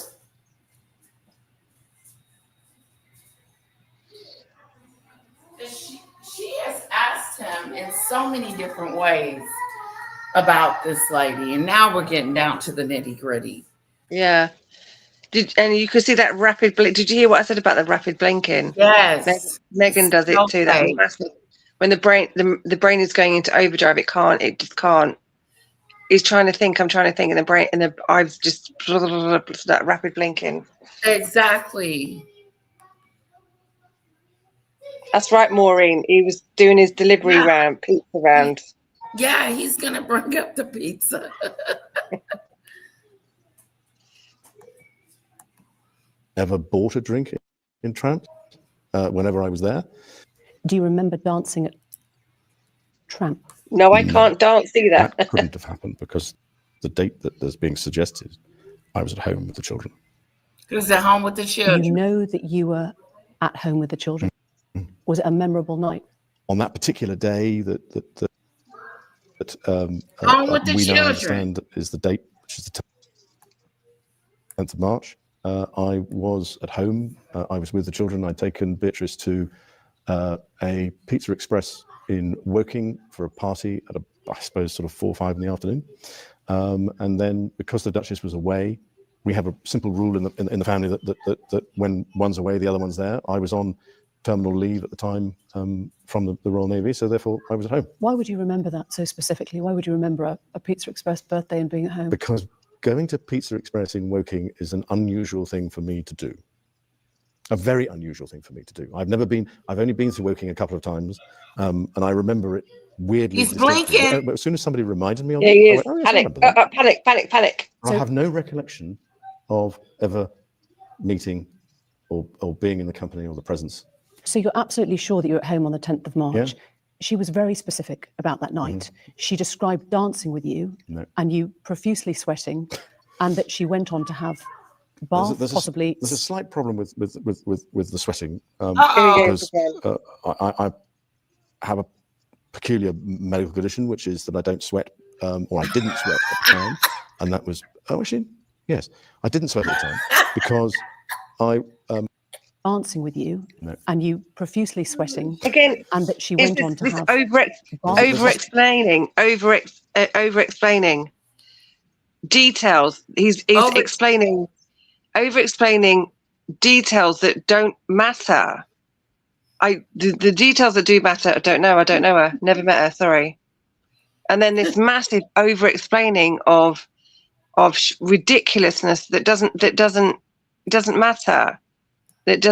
S1: She has asked him in so many different ways about this lady, and now we're getting down to the nitty-gritty.
S5: Yeah. And you could see that rapid blink. Did you hear what I said about the rapid blinking?
S1: Yes.
S5: Megan does it too. That
S1: Okay.
S5: massive. When the brain is going into overdrive, it just can't. He's trying to think. I'm trying to think, and the eyes just that rapid blinking.
S1: Exactly.
S5: That's right, Maureen. He was doing his delivery
S1: Yeah.
S5: pizza round.
S1: Yeah, he's gonna bring up the pizza.
S3: Ever bought a drink in Tramps whenever I was there?
S4: Do you remember dancing at Tramp?
S5: No, I can't dance either.
S3: That couldn't have happened because the date that is being suggested, I was at home with the children.
S1: Who's at home with the children?
S4: You know that you were at home with the children. Was it a memorable night?
S3: On that particular day that
S1: Home with the
S3: we now
S1: children.
S3: understand is the date, which is the 10th of March. I was at home. I was with the children. I'd taken Beatrice to a Pizza Express in Woking for a party at I suppose sort of 4 or 5 in the afternoon. And then because the Duchess was away, we have a simple rule in the family that when one's away, the other one's there. I was on terminal leave at the time from the Royal Navy, so therefore I was at home.
S4: Why would you remember that so specifically? Why would you remember a Pizza Express birthday and being at home?
S3: Because going to Pizza Express in Woking is an unusual thing for me to do. A very unusual thing for me to do. I've only been to Woking a couple of times, and I remember it weirdly.
S1: He's
S3: distinctly.
S1: blinking.
S3: As soon as somebody reminded me of
S5: Yeah,
S3: it,
S5: he
S3: I
S5: is.
S3: went, oh, yes, I remember that.
S5: Panic.
S3: I have no recollection of ever meeting or being in the company or the presence.
S4: So you're absolutely sure that you're at home on the 10th of March.
S3: Yeah.
S4: She was very specific about that night. She described dancing with you and you profusely sweating, and that she went on to have bath, possibly.
S3: There's a slight problem with the sweating
S1: Uh-oh.
S3: because I have a peculiar medical condition, which is that I don't sweat, or I didn't sweat at the time, and that was actually yes, I didn't sweat at the time because I.
S4: Dancing with you and you profusely sweating
S5: Again,
S4: and that she went on to have
S5: over explaining details. He's explaining details that don't matter. The details that do matter, I don't know her, never met her, sorry. And then this massive over explaining of ridiculousness that doesn't matter. That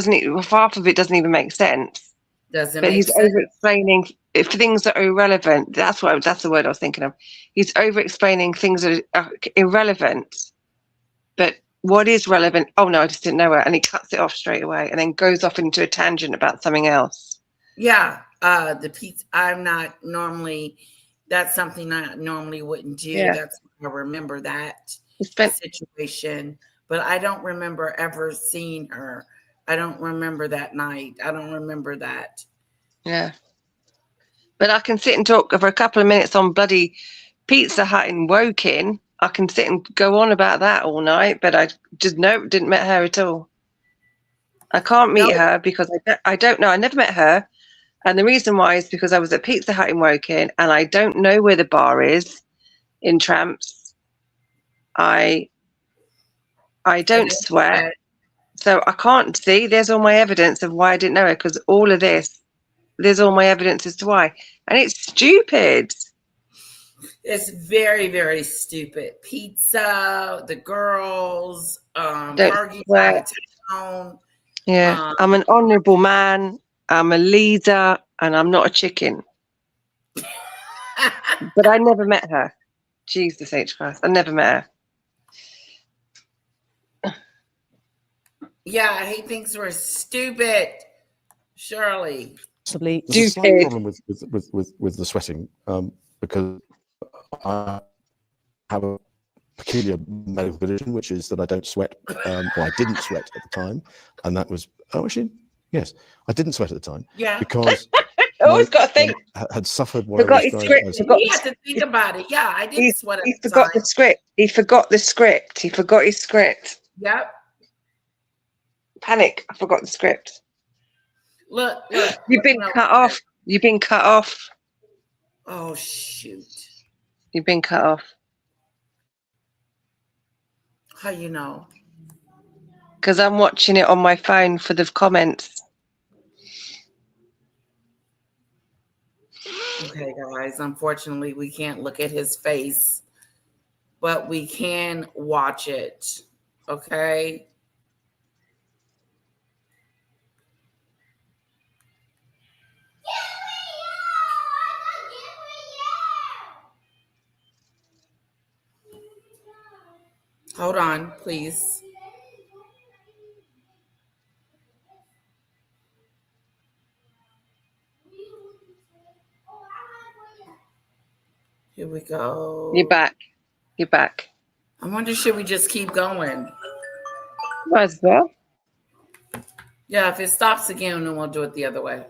S5: half of it doesn't even make sense. But he's over-explaining things that are irrelevant. That's the word I was thinking of. He's over-explaining things that are irrelevant. But what is relevant? Oh no, I just didn't know it. And he cuts it off straight away and then goes off into a tangent about something else.
S1: Yeah, the pizza. That's something I normally wouldn't do.
S5: Yeah.
S1: That's I remember that situation, but I don't remember ever seeing her. I don't remember that night. I don't remember that.
S5: Yeah. But I can sit and talk for a couple of minutes on bloody Pizza Hut in Woking. I can sit and go on about that all night, but I just didn't met her at all. I can't meet her because I don't know. I never met her. And the reason why is because I was at Pizza Hut in Woking and I don't know where the bar is in Tramps. I don't sweat. So I can't see. There's all my evidence of why I didn't know her, because all of this, there's all my evidence as to why. And it's stupid.
S1: It's very, very stupid. Pizza, the girls,
S5: Don't sweat.
S1: town.
S5: Yeah, I'm an honourable man. I'm a leader, and I'm not a chicken. But I never met her. Jesus H. Christ, I never met her.
S1: Yeah, he thinks we're stupid, Shirley.
S4: Possibly.
S3: There's a slight problem with the sweating because I have a peculiar medical condition, which is that I don't sweat, or I didn't sweat at the time, and that was yes, I didn't sweat at the time.
S1: Yeah,
S3: because
S5: I always got to think.
S3: Had suffered what
S5: Forgot
S3: I
S5: his
S3: was
S5: script.
S1: he had to think about it. Yeah, I didn't sweat at
S5: He
S1: the
S5: forgot
S1: time.
S5: the script. He forgot the script. He forgot his script.
S1: Yep.
S5: Panic. I forgot the script.
S1: Look.
S5: You've been cut off. You've been cut off.
S1: Oh, shoot.
S5: You've been cut off.
S1: How you know?
S5: because I'm watching it on my phone for the comments.
S1: Okay, guys, unfortunately, we can't look at his face, but we can watch it. Okay. Hold on, please. Here we go.
S5: You're back. You're back.
S1: I wonder, should we just keep going?
S5: Might as well.
S1: Yeah, if it stops again, then we'll do it the other way.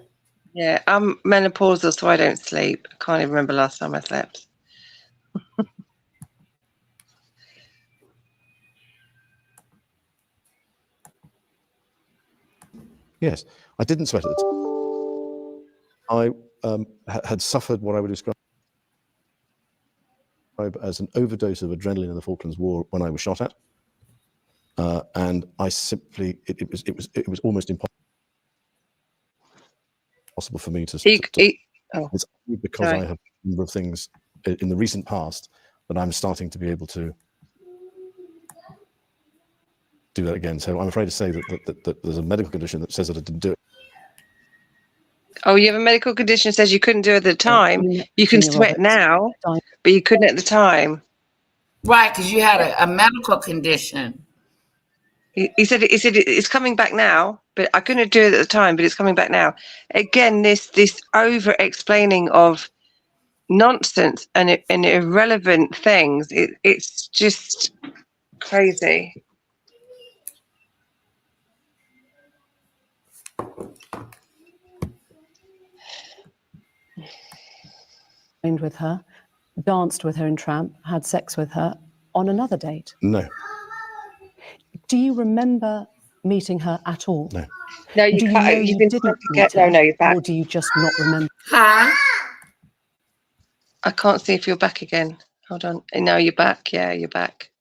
S5: Yeah, I'm menopausal, so I don't sleep. I can't even remember last time I slept.
S3: Yes, I didn't sweat at the time. I had suffered what I would describe as an overdose of adrenaline in the Falklands War when I was shot at, and I simply it was almost impossible for me to. It's only because
S5: sorry.
S3: I have a number of things in the recent past that I'm starting to be able to do that again. So I'm afraid to say that there's a medical condition that says that I didn't do it.
S5: Oh, you have a medical condition that says you couldn't do it at the time. You can
S4: Gina
S5: sweat
S4: Roberts
S5: now,
S4: died.
S5: but you couldn't at the time.
S1: Right, because you had a medical condition.
S5: He said it's coming back now, but I couldn't do it at the time, but it's coming back now. Again, this over explaining of nonsense and irrelevant things. It's just crazy.
S4: with her, danced with her in Tramp, had sex with her on another date.
S3: No,
S4: Do you remember meeting her at all?
S3: no.
S5: No,
S4: Do
S5: you
S4: you
S5: can't.
S4: know
S5: You
S4: you
S5: didn't
S4: didn't
S5: get.
S4: meet her,
S5: No, you're back.
S4: or do you just not remember?
S1: Huh?
S5: I can't see if you're back again. Hold on. No, you're back. Yeah, you're back.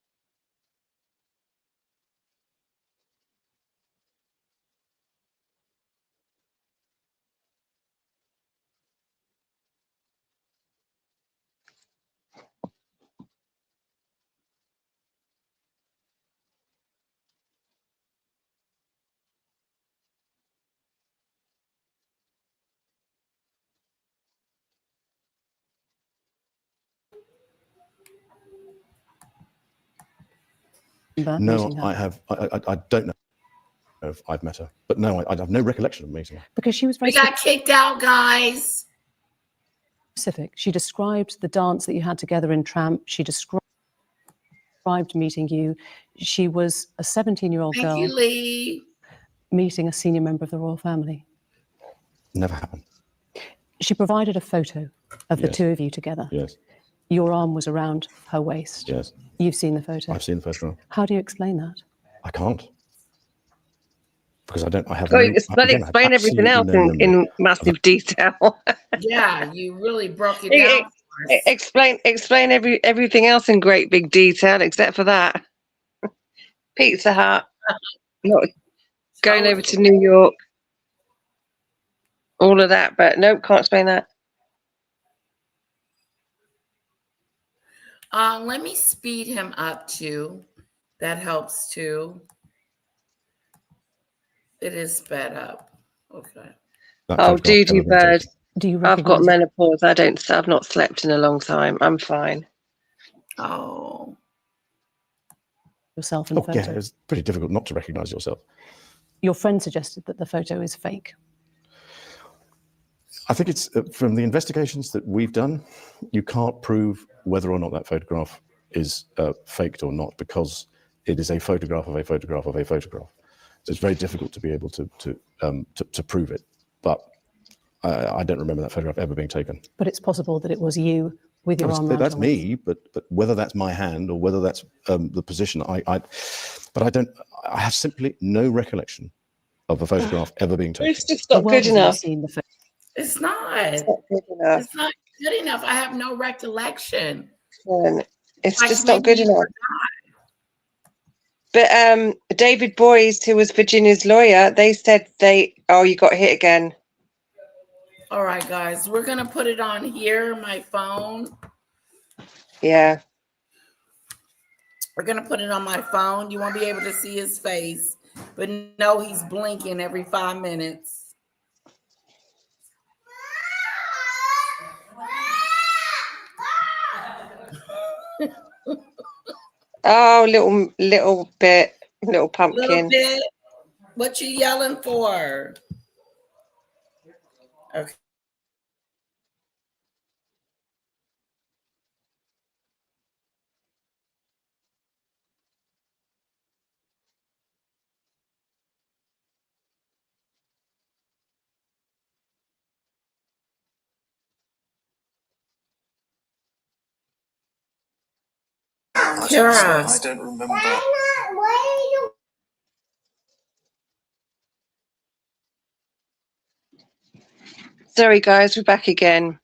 S3: No,
S4: meeting her?
S3: I have. I don't know if I've met her, but no, I have no recollection of meeting her.
S4: Because she was very
S1: We got kicked out, guys.
S4: specific. She described the dance that you had together in Tramp. She described meeting you. She was a 17-year-old
S1: Thank
S4: girl
S1: you, Lee.
S4: meeting a senior member of the royal family.
S3: Never happened.
S4: She provided a photo of the
S3: Yes.
S4: two of you together.
S3: Yes,
S4: Your arm was around her waist.
S3: yes.
S4: You've seen the photo.
S3: I've seen the photograph.
S4: How do you explain that?
S3: I can't because I don't. I have.
S5: Well,
S3: no,
S5: explain
S3: again, I have
S5: everything else
S3: absolutely no
S5: in
S3: memory.
S5: massive detail.
S1: Yeah, you really broke it
S5: It-
S1: down for us.
S5: explain everything else in great big detail, except for that. Pizza Hut, not going over to New York, all of that, but nope, can't explain that.
S1: Let me speed him up too. That helps too. It is sped up. Okay.
S3: That
S5: Oh,
S3: photograph
S5: Doody
S3: ever been
S5: bird.
S3: taken.
S4: Do you
S5: I've got
S4: recognise
S5: menopause. I've not slept in a long time. I'm fine.
S1: Oh.
S4: yourself in the
S3: Oh
S4: photo?
S3: yeah, it's pretty difficult not to recognise yourself.
S4: Your friend suggested that the photo is fake.
S3: I think it's from the investigations that we've done, you can't prove whether or not that photograph is faked or not because it is a photograph of a photograph of a photograph. So it's very difficult to be able to prove it. But I don't remember that photograph ever being taken.
S4: But it's possible that it was you with your arm around
S3: That's
S4: her waist.
S3: me, but whether that's my hand or whether that's the position, I have simply no recollection of a photograph ever being taken.
S5: It's just
S4: The
S5: not
S4: world
S5: good
S4: has never
S5: enough.
S4: seen the photo.
S1: It's not.
S5: It's not good enough.
S1: It's not good enough. I have no recollection.
S5: It's
S1: Like
S5: just not
S1: maybe
S5: good
S1: you
S5: enough. But David Boyes, who was Virginia's lawyer, they said you got hit again.
S1: All right, guys, we're going to put it on here, my phone.
S5: Yeah.
S1: We're going to put it on my phone. You won't be able to see his face, but no, he's blinking every 5 minutes.
S5: Oh, little pumpkin.
S1: Little bit. What you yelling for? Okay. Kara.
S6: I don't remember.
S5: Sorry, guys, we're back again.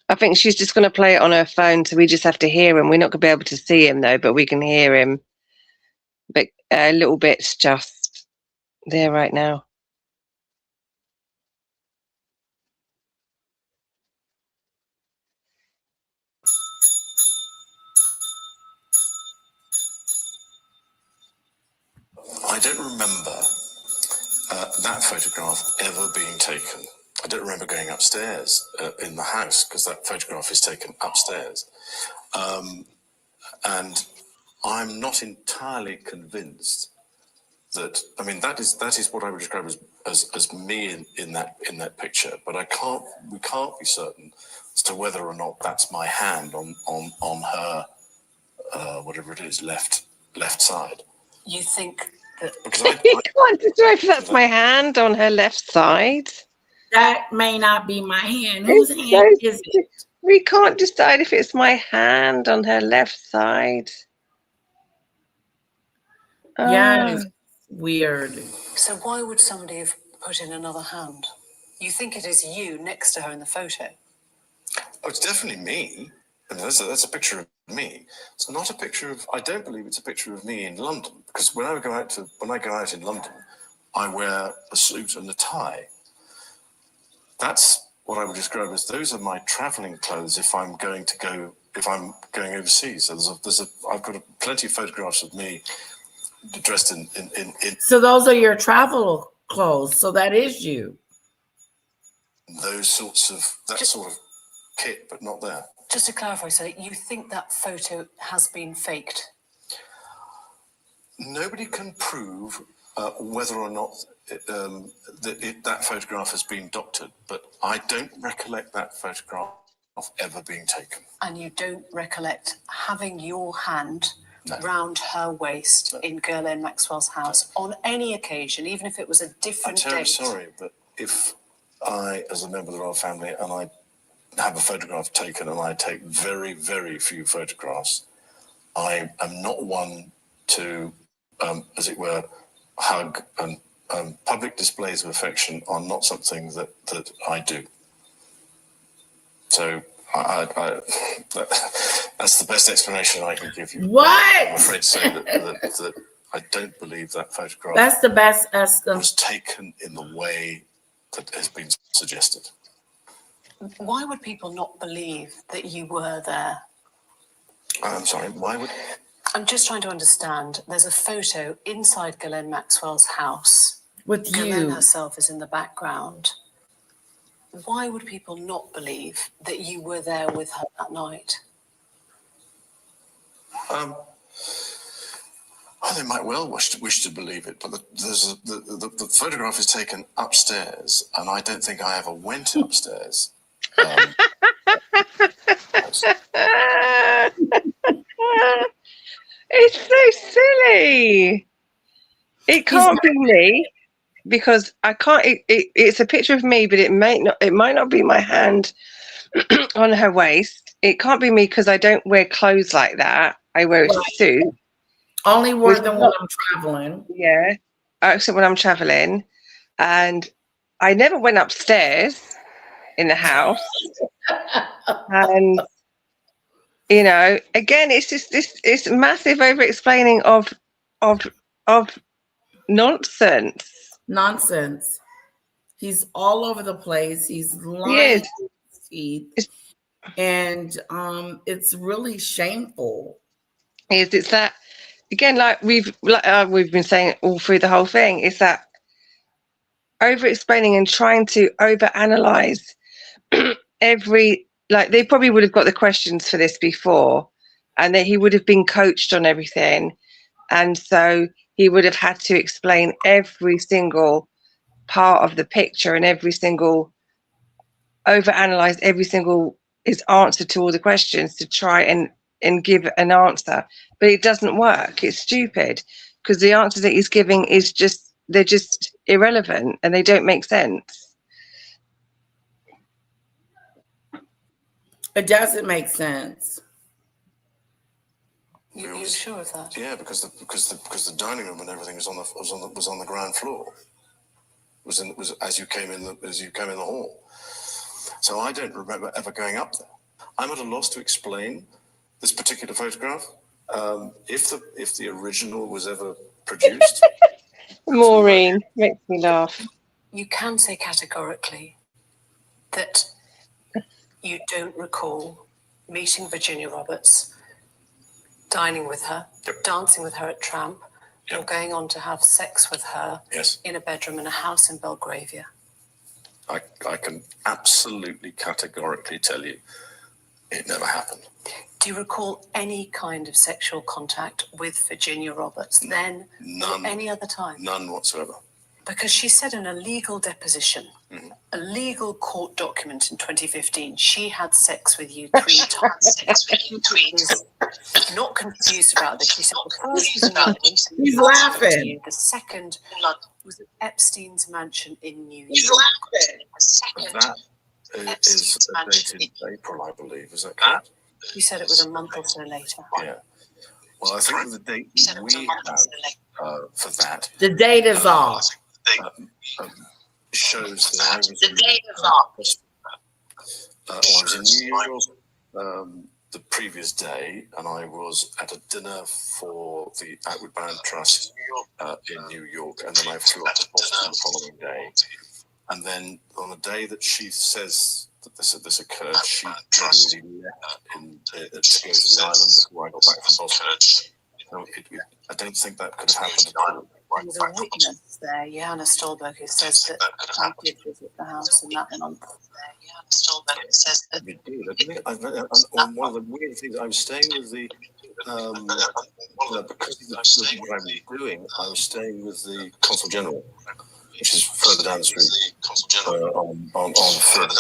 S5: I think she's just going to play it on her phone, so we just have to hear him. We're not going to be able to see him, though, but we can hear him. But a little bit's just there right now.
S6: I don't remember that photograph ever being taken. I don't remember going upstairs in the house, because that photograph is taken upstairs. And I'm not entirely convinced that, I mean, that is what I would describe as me in that picture, but we can't be certain as to whether or not that's my hand on her whatever it is, left side.
S7: You think that
S5: You can't decide if that's my hand on her left side.
S1: That may not be my hand. Whose hand is it?
S5: We can't decide if it's my hand on her left side.
S1: Yeah, it's weird.
S7: so why would somebody have put in another hand? You think it is you next to her in the photo?
S6: Oh, it's definitely me. I mean, that's a picture of me. It's not a picture of. I don't believe it's a picture of me in London, because when I go out in London, I wear a suit and a tie. That's what I would describe as those are my travelling clothes if I'm going overseas. So I've got plenty of photographs of me dressed in.
S1: So those are your travel clothes. So that is you.
S6: Those sorts of sort of kit, but not there.
S7: Just to clarify, so you think that photo has been faked?
S6: Nobody can prove whether or not that photograph has been doctored, but I don't recollect that photograph ever being taken.
S7: And you don't recollect having your hand
S6: No.
S7: round her waist in Ghislaine Maxwell's house on any occasion, even if it was a
S6: I'm
S7: different
S6: terribly
S7: date?
S6: sorry, but if I, as a member of the royal family, and I have a photograph taken, and I take very, very few photographs, I am not one to, as it were, hug, and public displays of affection are not something that I do. So that's the best explanation I can give you.
S1: What?
S6: I'm afraid to say that I don't believe that photograph
S1: That's the best estimate.
S6: was taken in the way that has been suggested.
S7: Why would people not believe that you were there?
S6: I'm sorry, why would...
S7: I'm just trying to understand. There's a photo inside Ghislaine Maxwell's house.
S1: With
S7: Ghislaine
S1: you.
S7: herself is in the background. Why would people not believe that you were there with her that night?
S6: They might well wish to believe it, but the photograph is taken upstairs, and I don't think I ever went upstairs.
S5: It's so silly. It can't be me, because I can't. It's a picture of me, but it might not be my hand on her waist. It can't be me because I don't wear clothes like that. I wear a suit.
S1: Only more than when I'm traveling.
S5: Yeah, except when I'm traveling, and I never went upstairs in the house. And again, it's just it's massive over explaining of of nonsense.
S1: Nonsense. He's all over the place. He's lying
S5: Yes.
S1: to his teeth.
S5: It's-
S1: And it's really shameful.
S5: It's that again, like we've been saying all through the whole thing, is that over explaining and trying to over analyze every, like, they probably would have got the questions for this before, and that he would have been coached on everything, and so he would have had to explain every single part of the picture and every single over analyze every single his answer to all the questions to try and give an answer, but it doesn't work. It's stupid, because the answers that he's giving is just, they're just irrelevant and they don't make sense.
S1: It doesn't make sense.
S7: You're sure of that?
S6: Yeah, because the dining room and everything was on the ground floor. Was as you came in the hall. So I don't remember ever going up there. I'm at a loss to explain this particular photograph. If the original was ever produced.
S5: Maureen makes me laugh.
S7: You can say categorically that you don't recall meeting Virginia Roberts, dining with her, dancing with her at Tramp, or going on to have sex with her in a bedroom in a house in Belgravia.
S6: I can absolutely categorically tell you it never happened.
S7: Do you recall any kind of sexual contact with Virginia Roberts then
S6: None.
S7: or any other time?
S6: None whatsoever.
S7: Because she said in a legal deposition, a legal court document in 2015, she had sex with you 3 times. She's not confused about this. She said the first was in London.
S1: He's laughing.
S7: The second was at Epstein's mansion in New York.
S6: He's laughing. That is dated April, I believe. Is that correct?
S7: You said it was a month or so later.
S6: Yeah. Well, I think the date we have for that.
S1: The date is off.
S6: Shows that I was in New York the previous day, and I was at a dinner for the Outward Bound Trust in New York, and then I flew up to Boston the following day. And then on the day that she says that this occurred, she really left to go to the island before I got back from Boston. So I don't think that could have happened at all.
S7: There's a witness there, Johanna Stolberg, who says that I did visit the house in that month.
S6: We did. I think on one of the weird things, I was staying with the because of what I was doing, I was staying with the Consul General, which is further down the street. On further.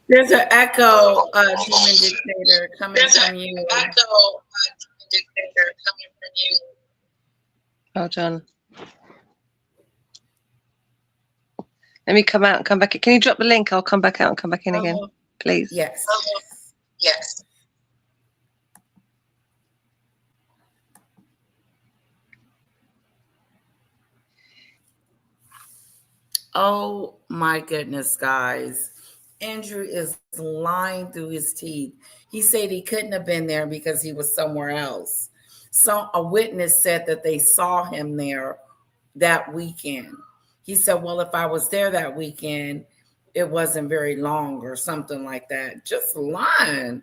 S1: There's an echo, Demon Dictator, coming from you.
S5: Hold on. Let me come out and come back in. Can you drop the link? I'll come back out and come back in again, please.
S1: Yes.
S6: Yes.
S1: Oh my goodness, guys. Andrew is lying through his teeth. He said he couldn't have been there because he was somewhere else. So a witness said that they saw him there that weekend. He said, well, if I was there that weekend, it wasn't very long or something like that. Just lying.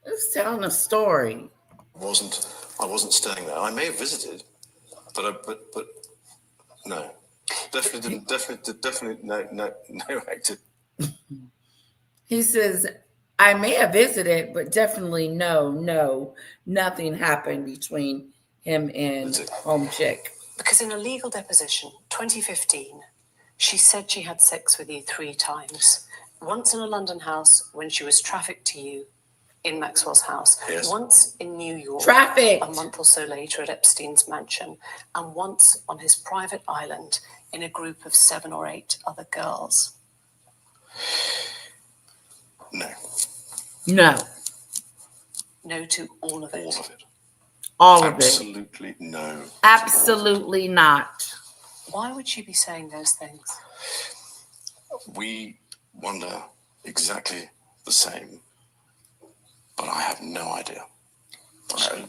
S1: Just telling a story.
S6: I wasn't staying there. I may have visited, but no, definitely no active.
S1: He says, I may have visited, but definitely no, nothing happened between him and Home Chick.
S7: Because in a legal deposition, 2015, she said she had sex with you 3 times. Once in a London house when she was trafficked to you in Maxwell's house.
S6: Yes.
S7: Once in New York.
S1: Trafficked.
S7: A month or so later at Epstein's mansion. And once on his private island in a group of 7 or 8 other girls.
S6: No.
S1: No.
S7: No to all of it.
S6: All of it.
S1: All of it.
S6: Absolutely no.
S1: Absolutely not.
S7: Why would she be saying those things?
S6: We wonder exactly the same. but I have no idea. I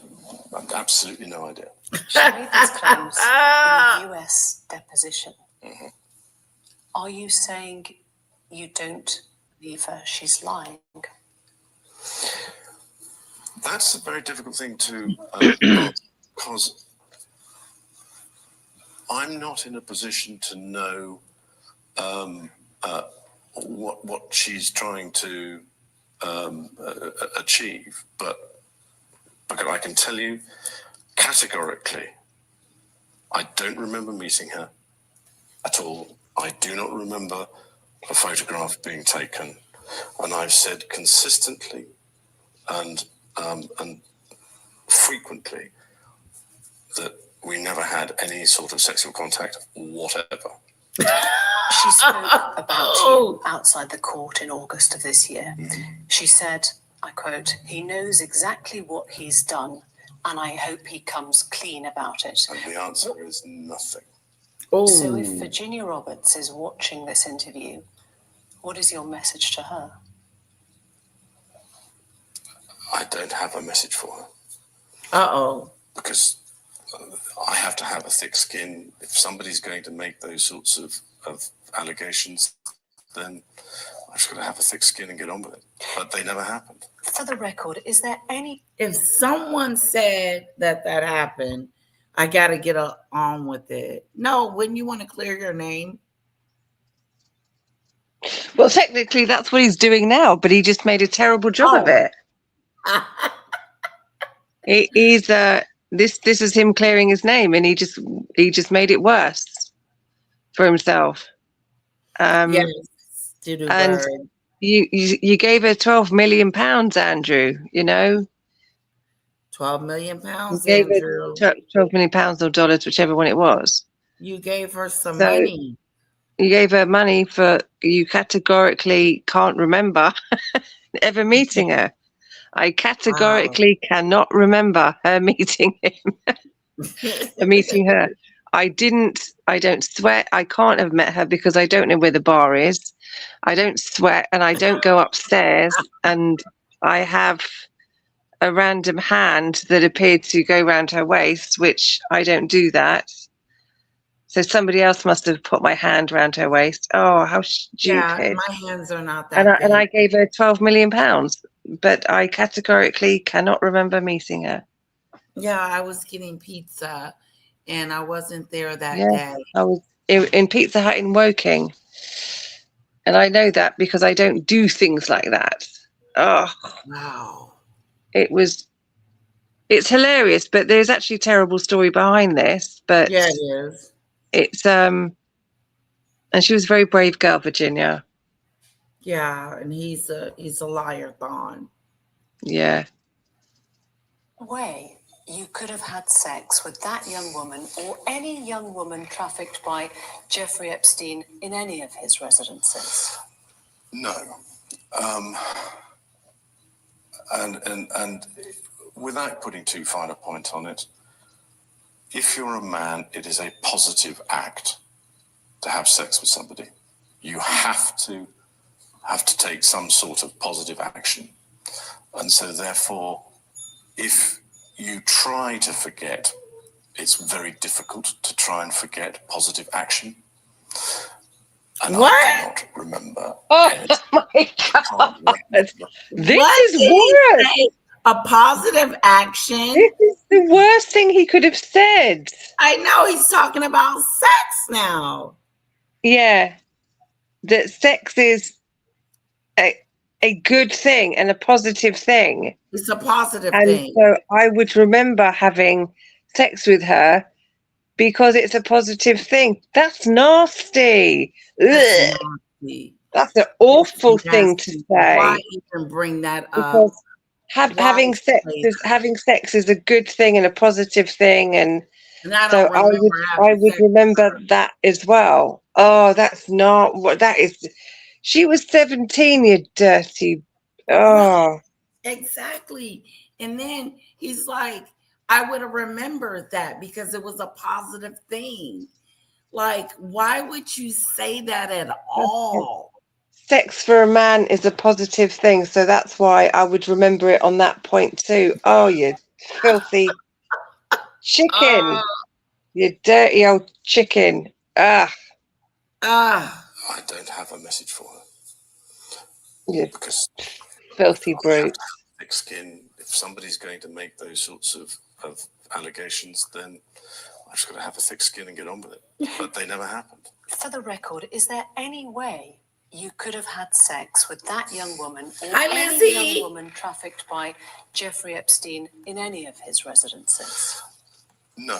S6: have absolutely no idea.
S7: She made these claims in the US deposition.
S6: Mm-hmm.
S7: Are you saying you don't believe her? She's lying.
S6: That's a very difficult thing to answer, because I'm not in a position to know what she's trying to achieve, but I can tell you categorically, I don't remember meeting her at all. I do not remember a photograph being taken, and I've said consistently and frequently that we never had any sort of sexual contact whatever.
S7: She spoke about you outside the court in August of this year. She said, I quote, "He knows exactly what he's done, and I hope he comes clean about it."
S6: And the answer is nothing.
S7: So if Virginia Roberts is watching this interview, what is your message to her?
S6: I don't have a message for her. Because I have to have a thick skin. If somebody's going to make those sorts of allegations, then I've just got to have a thick skin and get on with it. But they never happened.
S7: For the record, is there any...
S1: If someone said that happened, I got to get on with it. No, wouldn't you want to clear your name?
S5: Well, technically, that's what he's doing now, but he just made a terrible job of it. This is him clearing his name, and he just made it worse for himself.
S1: Yes,
S5: and you gave her £12 million, Andrew. You know,
S1: £12 million,
S5: Andrew. £12 million or dollars, whichever one it was.
S1: You gave her some money.
S5: You gave her money for, you categorically can't remember ever meeting her. I categorically cannot remember her meeting him, meeting her. I don't sweat. I can't have met her because I don't know where the bar is. I don't sweat, and I don't go upstairs, and I have a random hand that appeared to go around her waist, which I don't do that. So somebody else must have put my hand around her waist. Oh, how stupid.
S1: Yeah, my hands are not that big.
S5: And I gave her £12 million, but I categorically cannot remember meeting her.
S1: Yeah, I was getting pizza, and I wasn't there that day.
S5: I was in Pizza Hut in Woking. And I know that because I don't do things like that. Oh,
S1: wow.
S5: It's hilarious, but there's actually a terrible story behind this. But
S1: yeah, it is.
S5: It's and she was a very brave girl, Virginia.
S1: Yeah, and he's a liar, Thon.
S5: Yeah.
S7: Way you could have had sex with that young woman or any young woman trafficked by Jeffrey Epstein in any of his residences?
S6: No. And without putting too fine a point on it, if you're a man, it is a positive act to have sex with somebody. You have to take some sort of positive action. And so therefore, if you try to forget, it's very difficult to try and forget positive action. And
S1: what?
S6: I cannot remember.
S5: Oh my God. This is
S1: worse. A positive action.
S5: This is the worst thing he could have said.
S1: I know, he's talking about sex now.
S5: Yeah. That sex is a good thing and a positive thing.
S1: It's a positive
S5: and
S1: thing.
S5: So I would remember having sex with her because it's a positive thing. That's nasty. That's nasty. That's an awful thing to say.
S1: Why even bring that up?
S5: Having sex is a good thing and a positive thing, and so I would remember that as well. Oh, that's not what that is. She was 17, you dirty. Oh,
S1: exactly. And then he's like, I would have remembered that because it was a positive thing. Like, why would you say that at all?
S5: sex for a man is a positive thing, so that's why I would remember it on that point too. Oh, you filthy chicken. You dirty old chicken. Ah,
S1: Ah,
S6: I don't have a message for her
S5: you
S6: because
S5: filthy
S6: I have
S5: brute.
S6: to have thick skin. If somebody's going to make those sorts of allegations, then I've just got to have a thick skin and get on with it. But they never happened.
S7: For the record, is there any way you could have had sex with that young woman or
S1: Hi,
S7: any
S1: Lizzie.
S7: young woman trafficked by Jeffrey Epstein in any of his residences?
S6: No.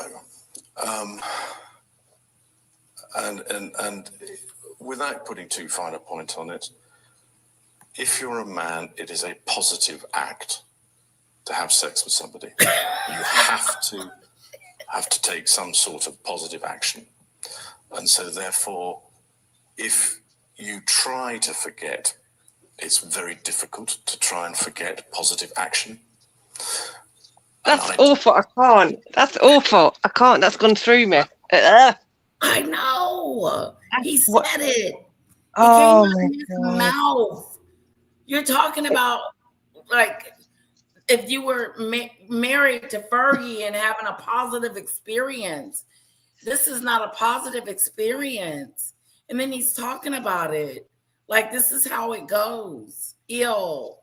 S6: And without putting too fine a point on it, if you're a man, it is a positive act to have sex with somebody. You have to take some sort of positive action. And so therefore, if you try to forget, it's very difficult to try and forget positive action.
S5: That's awful. I can't. That's awful. I can't. That's gone through me.
S1: I know. He said
S5: What-
S1: it.
S5: Oh
S1: It
S5: my
S1: came out of his
S5: God.
S1: mouth. You're talking about like if you were married to Fergie and having a positive experience. This is not a positive experience. And then he's talking about it. Like this is how it goes. Ew.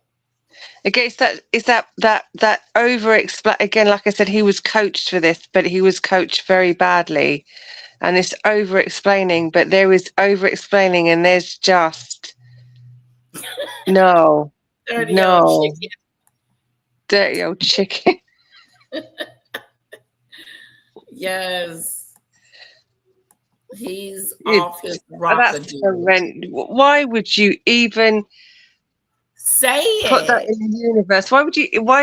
S5: Okay, is that over explain again? Like I said, he was coached for this, but he was coached very badly, and it's over explaining. But there is over explaining, and there's just no,
S1: Dirty
S5: no,
S1: old chicken.
S5: dirty old chicken.
S1: Yes. He's
S5: Yeah,
S1: off his
S5: That's
S1: rocker.
S5: horrendous. Why would you even
S1: Say
S5: put that
S1: it.
S5: in the universe? Why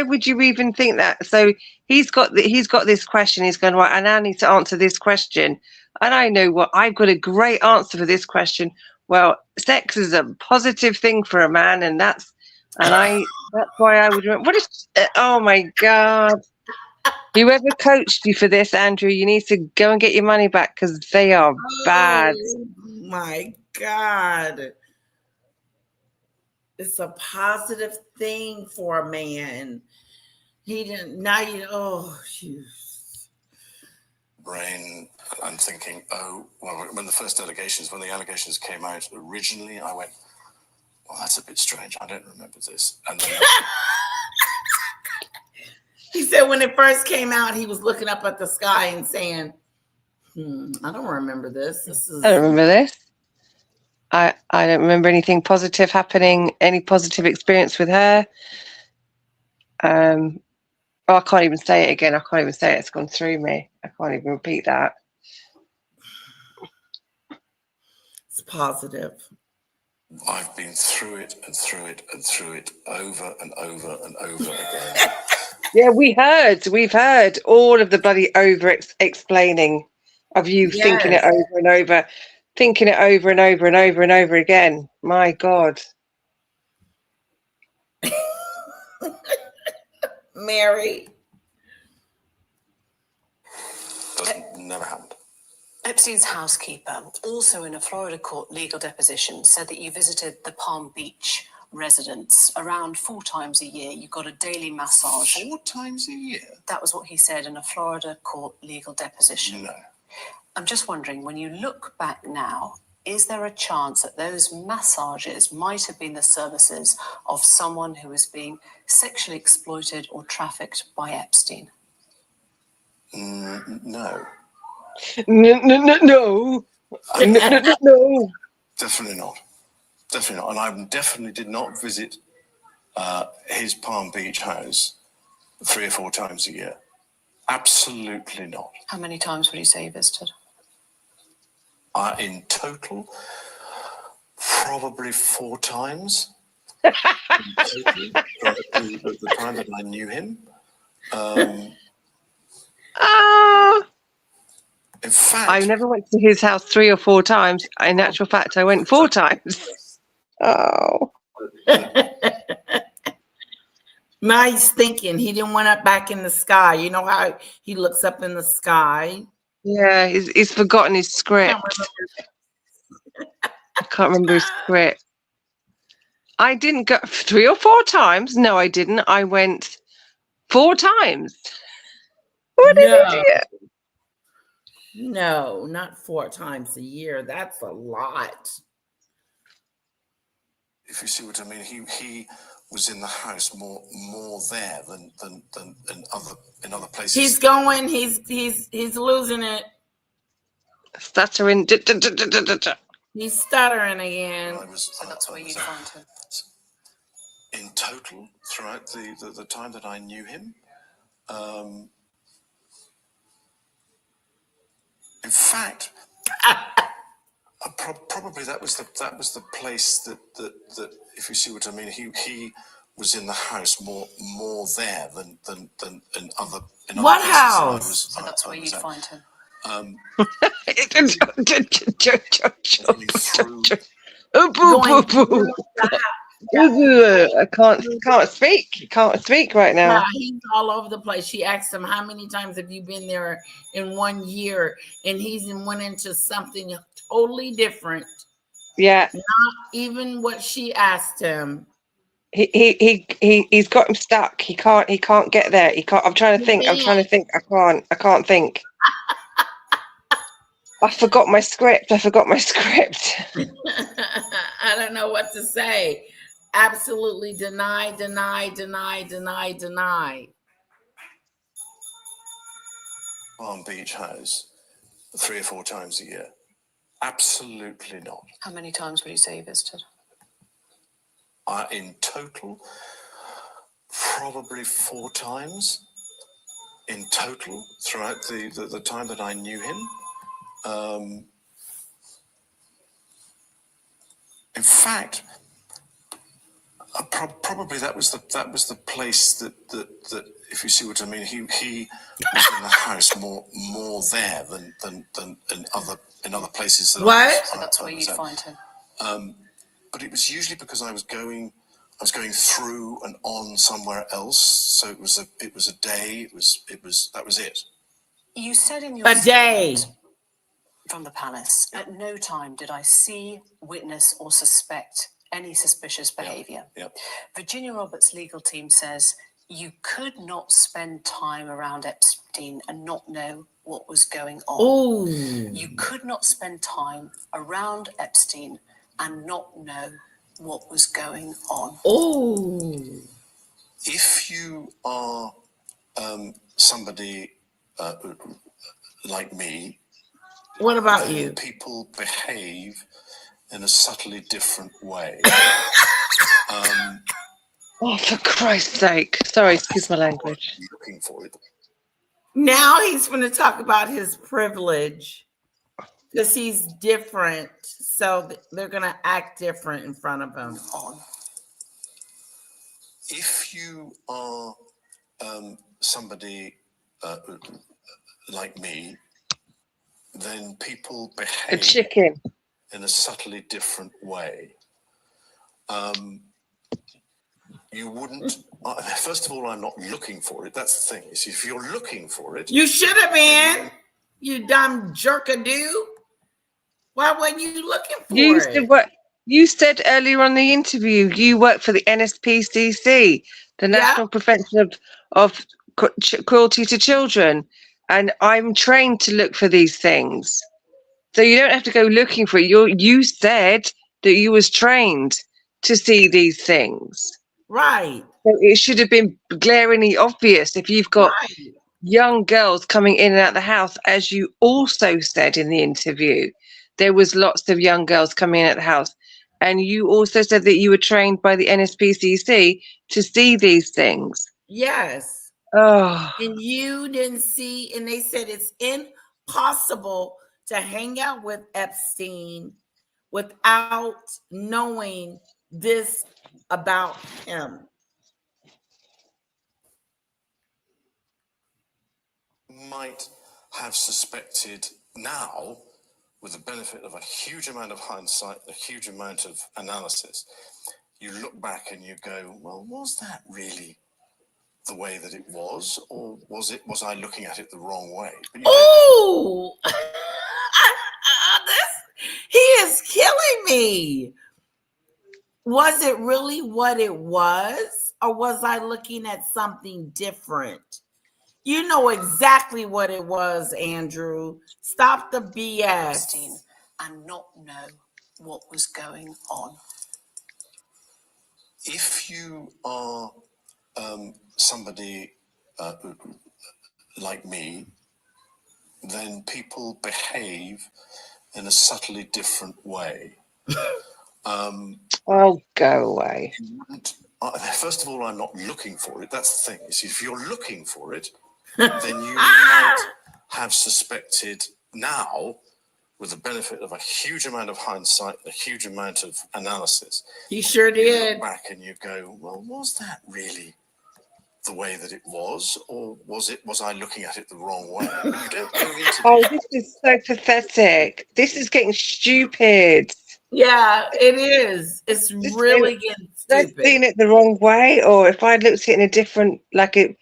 S5: would you even think that? So he's got this question. He's going, right, I now need to answer this question, and I know what I've got a great answer for this question. Well, sex is a positive thing for a man, and that's why I would. What is? Oh my God! Whoever coached you for this, Andrew, you need to go and get your money back because they are bad.
S1: Oh my God. It's a positive thing for a man. He didn't, now you, oh, shoot.
S6: Brain, I'm thinking, oh, well, when the allegations came out originally, I went, well, that's a bit strange. I don't remember this. And then
S1: He said when it first came out, he was looking up at the sky and saying, I don't remember this. This is.
S5: I don't remember this. I don't remember anything positive happening, any positive experience with her. Oh, I can't even say it again. I can't even say it. It's gone through me. I can't even repeat that.
S1: It's positive.
S6: I've been through it and through it and through it over and over and over again.
S5: Yeah, we've heard all of the bloody explaining of you thinking it
S1: Yes.
S5: over and over, thinking it over and over and over and over again. My God.
S1: Mary.
S6: Never happened.
S7: Epstein's housekeeper, also in a Florida court legal deposition, said that you visited the Palm Beach residence around 4 times a year. You got a daily massage.
S6: 4 times a year?
S7: That was what he said in a Florida court legal deposition.
S6: No.
S7: I'm just wondering, when you look back now, is there a chance that those massages might have been the services of someone who was being sexually exploited or trafficked by Epstein?
S6: No.
S5: No. No.
S6: Definitely not. Definitely not. And I definitely did not visit his Palm Beach house 3 or 4 times a year. Absolutely not.
S7: How many times would you say you visited?
S6: In total, probably 4 times. The time that I knew him. In fact,
S5: I never went to his house 3 or 4 times. In actual fact, I went 4 times. Oh.
S1: Nice thinking. He didn't want it back in the sky. You know how he looks up in the sky?
S5: Yeah, he's forgotten his script. I can't remember his script. I didn't go 3 or 4 times. No, I didn't. I went 4 times. What an
S1: No,
S5: idiot.
S1: no, not 4 times a year. That's a lot.
S6: If you see what I mean, he was in the house more there than in other places.
S1: He's going. He's losing it.
S5: Stuttering.
S1: He's stuttering again.
S7: So that's where you find him.
S6: In total, throughout the time that I knew him, in fact, probably that was the place that if you see what I mean, he was in the house more there than in other
S1: What
S6: places.
S1: house?
S7: So that's where you find him.
S5: I can't speak. Can't speak right now.
S1: Yeah, he's all over the place. She asked him, how many times have you been there in 1 year? And he's went into something totally different.
S5: Yeah.
S1: Not even what she asked him.
S5: He's got him stuck. He can't get there. I'm trying to think. I can't think. I forgot my script.
S1: I don't know what to say. Absolutely deny.
S6: Palm Beach house 3 or 4 times a year. Absolutely not.
S7: How many times would you say you visited?
S6: In total, probably 4 times. In total, throughout the time that I knew him. In fact, probably that was the place that if you see what I mean, he was in the house more there than in other places.
S1: What?
S7: So that's where you find him.
S6: But it was usually because I was going through and on somewhere else. So it was a day. That was it.
S7: You said in your
S1: A day.
S7: statement from the palace, at no time did I see, witness, or suspect any suspicious behaviour.
S6: Yep.
S7: Virginia Roberts' legal team says you could not spend time around Epstein and not know what was going on.
S1: Oh,
S7: You could not spend time around Epstein and not know what was going on.
S1: oh.
S6: If you are somebody like me,
S1: What about
S6: then
S1: you?
S6: people behave in a subtly different way.
S5: Oh, for Christ's sake! Sorry, excuse my language.
S6: Looking for it.
S1: Now he's going to talk about his privilege because he's different. So they're going to act different in front of him.
S7: On.
S6: If you are somebody like me, then people
S5: A
S6: behave
S5: chicken.
S6: in a subtly different way. You wouldn't. First of all, I'm not looking for it. That's the thing. You see, if you're looking for it,
S1: You should have been, you dumb jerkadoo. Why weren't you looking for
S5: You
S1: it?
S5: said what? You said earlier on the interview you work for the NSPCC, the National Prevention of Cruelty to Children, and I'm trained to look for these things. So you don't have to go looking for it. You said that you was trained to see these things.
S1: Right.
S5: So it should have been glaringly obvious if you've got
S1: Right.
S5: young girls coming in and out the house, as you also said in the interview. There was lots of young girls coming in at the house. And you also said that you were trained by the NSPCC to see these things.
S1: Yes.
S5: Oh,
S1: And you didn't see, and they said it's impossible to hang out with Epstein without knowing this about him.
S6: might have suspected now, with the benefit of a huge amount of hindsight, a huge amount of analysis, you look back and you go, well, was that really the way that it was, or was I looking at it the wrong way? But you
S1: Oh, he is killing me. Was it really what it was, or was I looking at something different? You know exactly what it was, Andrew. Stop the BS.
S7: Epstein and not know what was going on.
S6: If you are somebody like me, then people behave in a subtly different way.
S5: Oh, go away.
S6: First of all, I'm not looking for it. That's the thing. You see, if you're looking for it, then you might have suspected now, with the benefit of a huge amount of hindsight, a huge amount of analysis.
S1: He sure
S6: You
S1: did.
S6: look back and you go, well, was that really the way that it was, or was I looking at it the wrong way? You don't go into
S5: Oh, this is so pathetic. This is getting stupid.
S1: Yeah, it is. It's
S5: Just
S1: really getting
S5: I've
S1: stupid.
S5: seen it the wrong way, or if I'd looked at it in a different, like a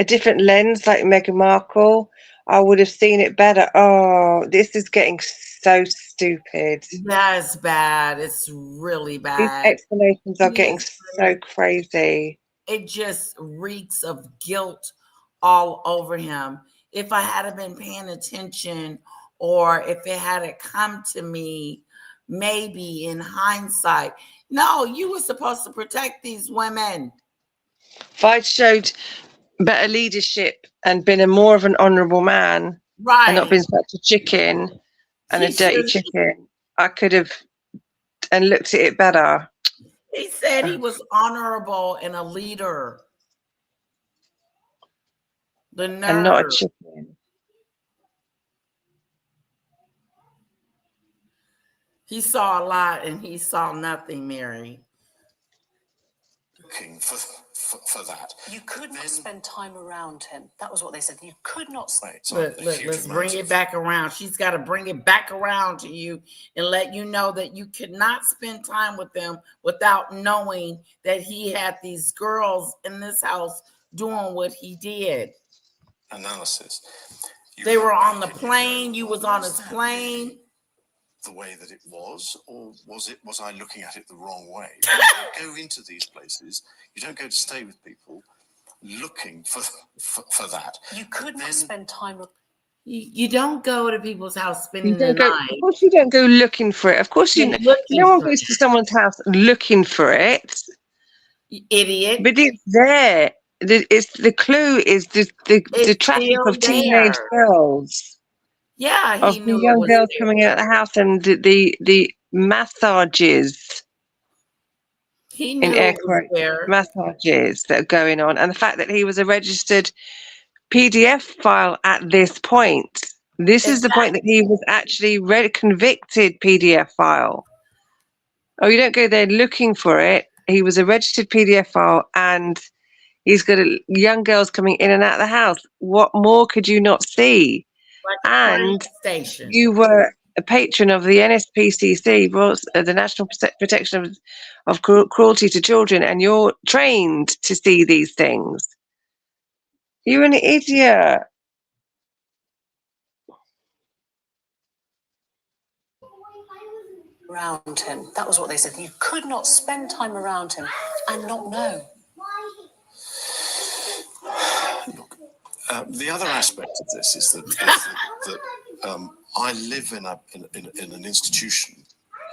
S5: different lens, like Meghan Markle, I would have seen it better. Oh, this is getting so stupid.
S1: That's bad. It's really
S5: These
S1: bad.
S5: explanations are getting
S1: Yes.
S5: so crazy.
S1: It just reeks of guilt all over him. If I had been paying attention, or if it had come to me, maybe in hindsight, no, you were supposed to protect these women.
S5: If I'd showed better leadership and been a more of an honourable man
S1: Right.
S5: and not been such a chicken and
S1: He
S5: a dirty
S1: should-
S5: chicken, I could have and looked at it better.
S1: He said he was honorable and a leader. The nerve.
S5: And not a chicken.
S1: He saw a lot and he saw nothing, Mary.
S6: looking for that.
S7: You could not
S6: Then-
S7: spend time around him. That was what they said. You could not.
S6: Right, so
S1: Look,
S6: a
S1: look,
S6: huge
S1: let's
S6: amount
S1: bring it
S6: of-
S1: back around. She's got to bring it back around to you and let you know that you could not spend time with him without knowing that he had these girls in this house doing what he did.
S6: analysis. You
S1: They
S6: look
S1: were on the
S6: back and you
S1: plane.
S6: go,
S1: You
S6: well,
S1: was on
S6: was
S1: his
S6: that
S1: plane.
S6: really the way that it was, or was I looking at it the wrong way? You don't go into these places. You don't go to stay with people looking for that.
S7: You could not
S6: Then-
S7: spend time.
S1: You don't go to people's house spending
S5: You
S1: the
S5: don't go,
S1: night.
S5: of course, you don't go looking for it. Of course,
S1: You're looking
S5: no one
S1: for
S5: goes
S1: it.
S5: to someone's house looking for it,
S1: You idiot.
S5: but it's there. The clue is the
S1: It's
S5: traffic
S1: still
S5: of teenage
S1: there.
S5: girls,
S1: Yeah,
S5: of
S1: he
S5: the
S1: knew it
S5: young
S1: was
S5: girls
S1: there.
S5: coming out of the house, and the massages,
S1: He knew
S5: in air
S1: it was
S5: quotes,
S1: there.
S5: massages that are going on, and the fact that he was a registered PDF file at this point. This is the point that he was actually convicted PDF file. Oh, you don't go there looking for it. He was a registered PDF file, and he's got young girls coming in and out of the house. What more could you not see?
S1: Like a train
S5: And
S1: station.
S5: you were a patron of the NSPCC, the National Protection of Cruelty to Children, and you're trained to see these things. You're an idiot.
S7: Around him. That was what they said. You could not spend time around him and not know.
S6: Look, the other aspect of this is that I live in an institution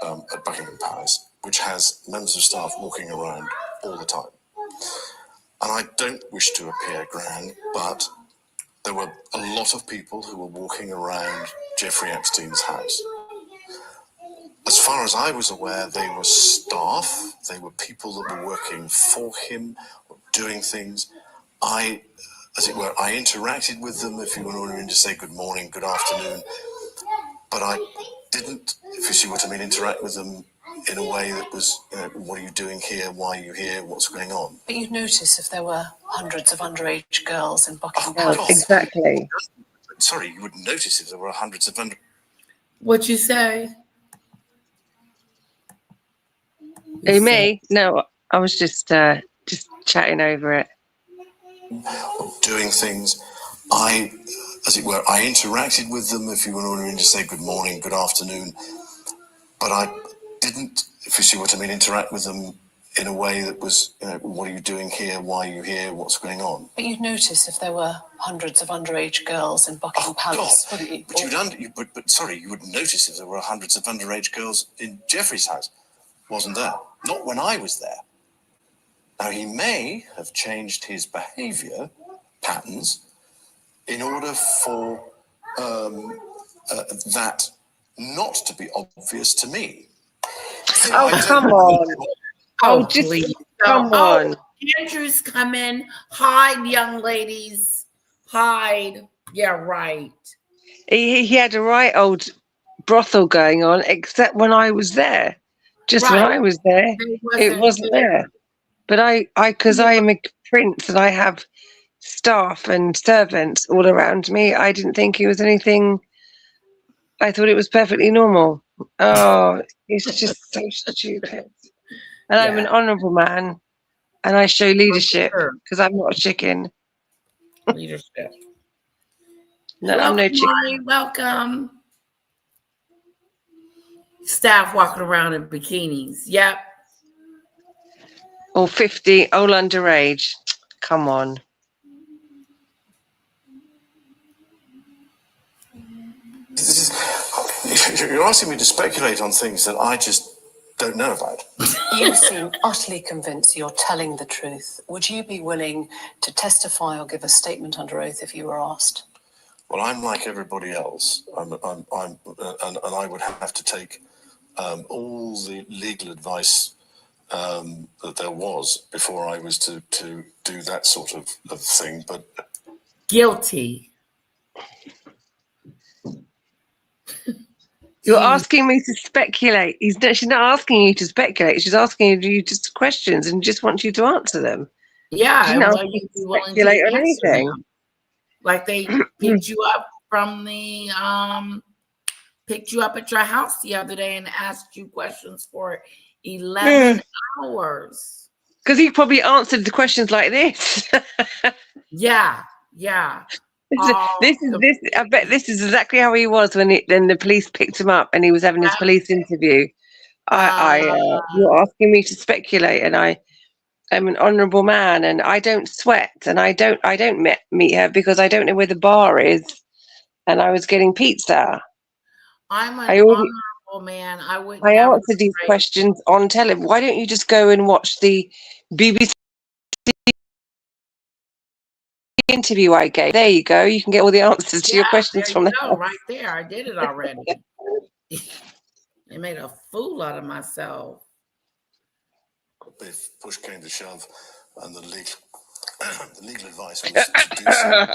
S6: at Buckingham Palace which has members of staff walking around all the time, and I don't wish to appear grand, but there were a lot of people who were walking around Jeffrey Epstein's house. As far as I was aware, they were staff. They were people that were working for him, or doing things. As it were, I interacted with them, if you want to say good morning, good afternoon, but I didn't, if you see what I mean, interact with them in a way that was, what are you doing here? Why are you here? What's going on?
S7: But you'd notice if there were hundreds of underage girls in Buckingham
S6: Oh,
S7: Palace.
S5: Exactly.
S6: Sorry, you wouldn't notice if there were hundreds of
S1: What you say?
S5: Hey, me? No, I was just chatting over it.
S6: doing things. As it were, I interacted with them, if you want to say good morning, good afternoon, but I didn't, if you see what I mean, interact with them in a way that was, what are you doing here? Why are you here? What's going on?
S7: But you'd notice if there were hundreds of underage girls in Buckingham Palace,
S6: God.
S7: wouldn't you?
S6: But sorry, you would notice if there were hundreds of underage girls in Jeffrey's house. Wasn't there? Not when I was there. Now, he may have changed his behaviour patterns in order for that not to be obvious to me.
S5: Oh, come on. Oh, just
S1: please.
S5: come on.
S1: Andrew's coming. Hide, young ladies. Hide. Yeah, right.
S5: He had a right old brothel going on, except when I was there. Just when
S1: Right.
S5: I was there, it wasn't there. But because I am a prince and I have staff and servants all around me, I didn't think it was anything. I thought it was perfectly normal. Oh, it's just so stupid. And I'm an
S1: Yeah.
S5: honourable man, and I show leadership
S1: sure.
S5: because I'm not a chicken.
S1: Leadership.
S5: No,
S1: Hello,
S5: I'm no chicken.
S1: Mari, welcome. Staff walking around in bikinis. Yep.
S5: Or 50, all underage. Come on.
S6: You're asking me to speculate on things that I just don't know about.
S7: You seem utterly convinced you're telling the truth. Would you be willing to testify or give a statement under oath if you were asked?
S6: Well, I'm like everybody else. And I would have to take all the legal advice that there was before I was to do that sort of thing. But
S1: Guilty.
S5: You're asking me to speculate. She's not asking you to speculate. She's asking you just questions and just wants you to answer them.
S1: Yeah,
S5: She's
S1: and
S5: not
S1: what
S5: asking
S1: you
S5: you
S1: be
S5: to
S1: willing to
S5: speculate on
S1: answer
S5: anything.
S1: them. Like they picked you up at your house the other day and asked you questions for 11 hours.
S5: Because he probably answered the questions like this.
S1: Yeah.
S5: This. I bet this is exactly how he was when the police picked him up and he was having his police interview. You're asking me to speculate, and I am an honourable man, and I don't sweat, and I don't meet her because I don't know where the bar is, and I was getting pizza.
S1: I'm an honourable man.
S5: I answered these questions on television. Why don't you just go and watch the BBC interview I gave? There you go. You can get all the answers to your questions from there.
S1: Right there. I did it already. They made a fool out of myself.
S6: if push came to shove and the legal advice was to do so,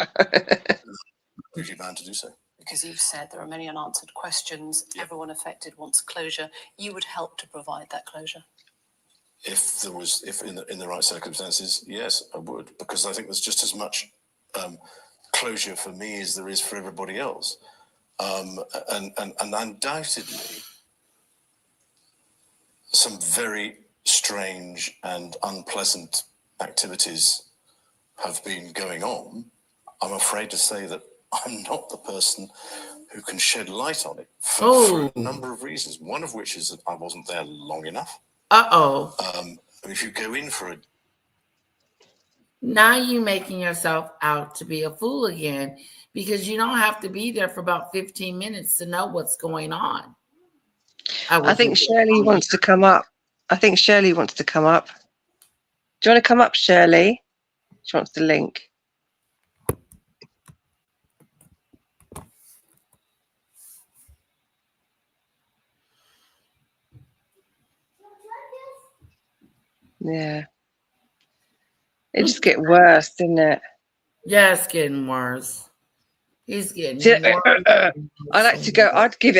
S6: you're bound to do so.
S7: Because you've said there are many unanswered questions. Everyone affected wants closure. You would help to provide that closure.
S6: If in the right circumstances, yes, I would, because I think there's just as much closure for me as there is for everybody else, and undoubtedly, some very strange and unpleasant activities have been going on. I'm afraid to say that I'm not the person who can shed light on it for a number of reasons. One of which is that I wasn't there long enough. If you go in for
S1: now you're making yourself out to be a fool again, because you don't have to be there for about 15 minutes to know what's going on.
S5: I think Shirley wants to come up. Do you want to come up, Shirley? She wants the link. Yeah. It just gets worse, doesn't it?
S1: Yeah, it's getting worse. He's getting worse.
S5: I like to go, I'd give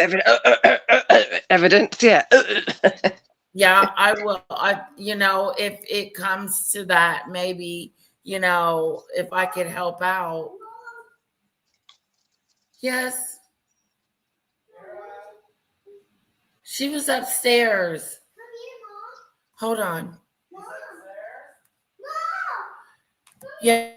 S5: evidence, yeah.
S1: Yeah, I will. If it comes to that, maybe, if I could help out. Yes. She was upstairs. Hold on. Yeah.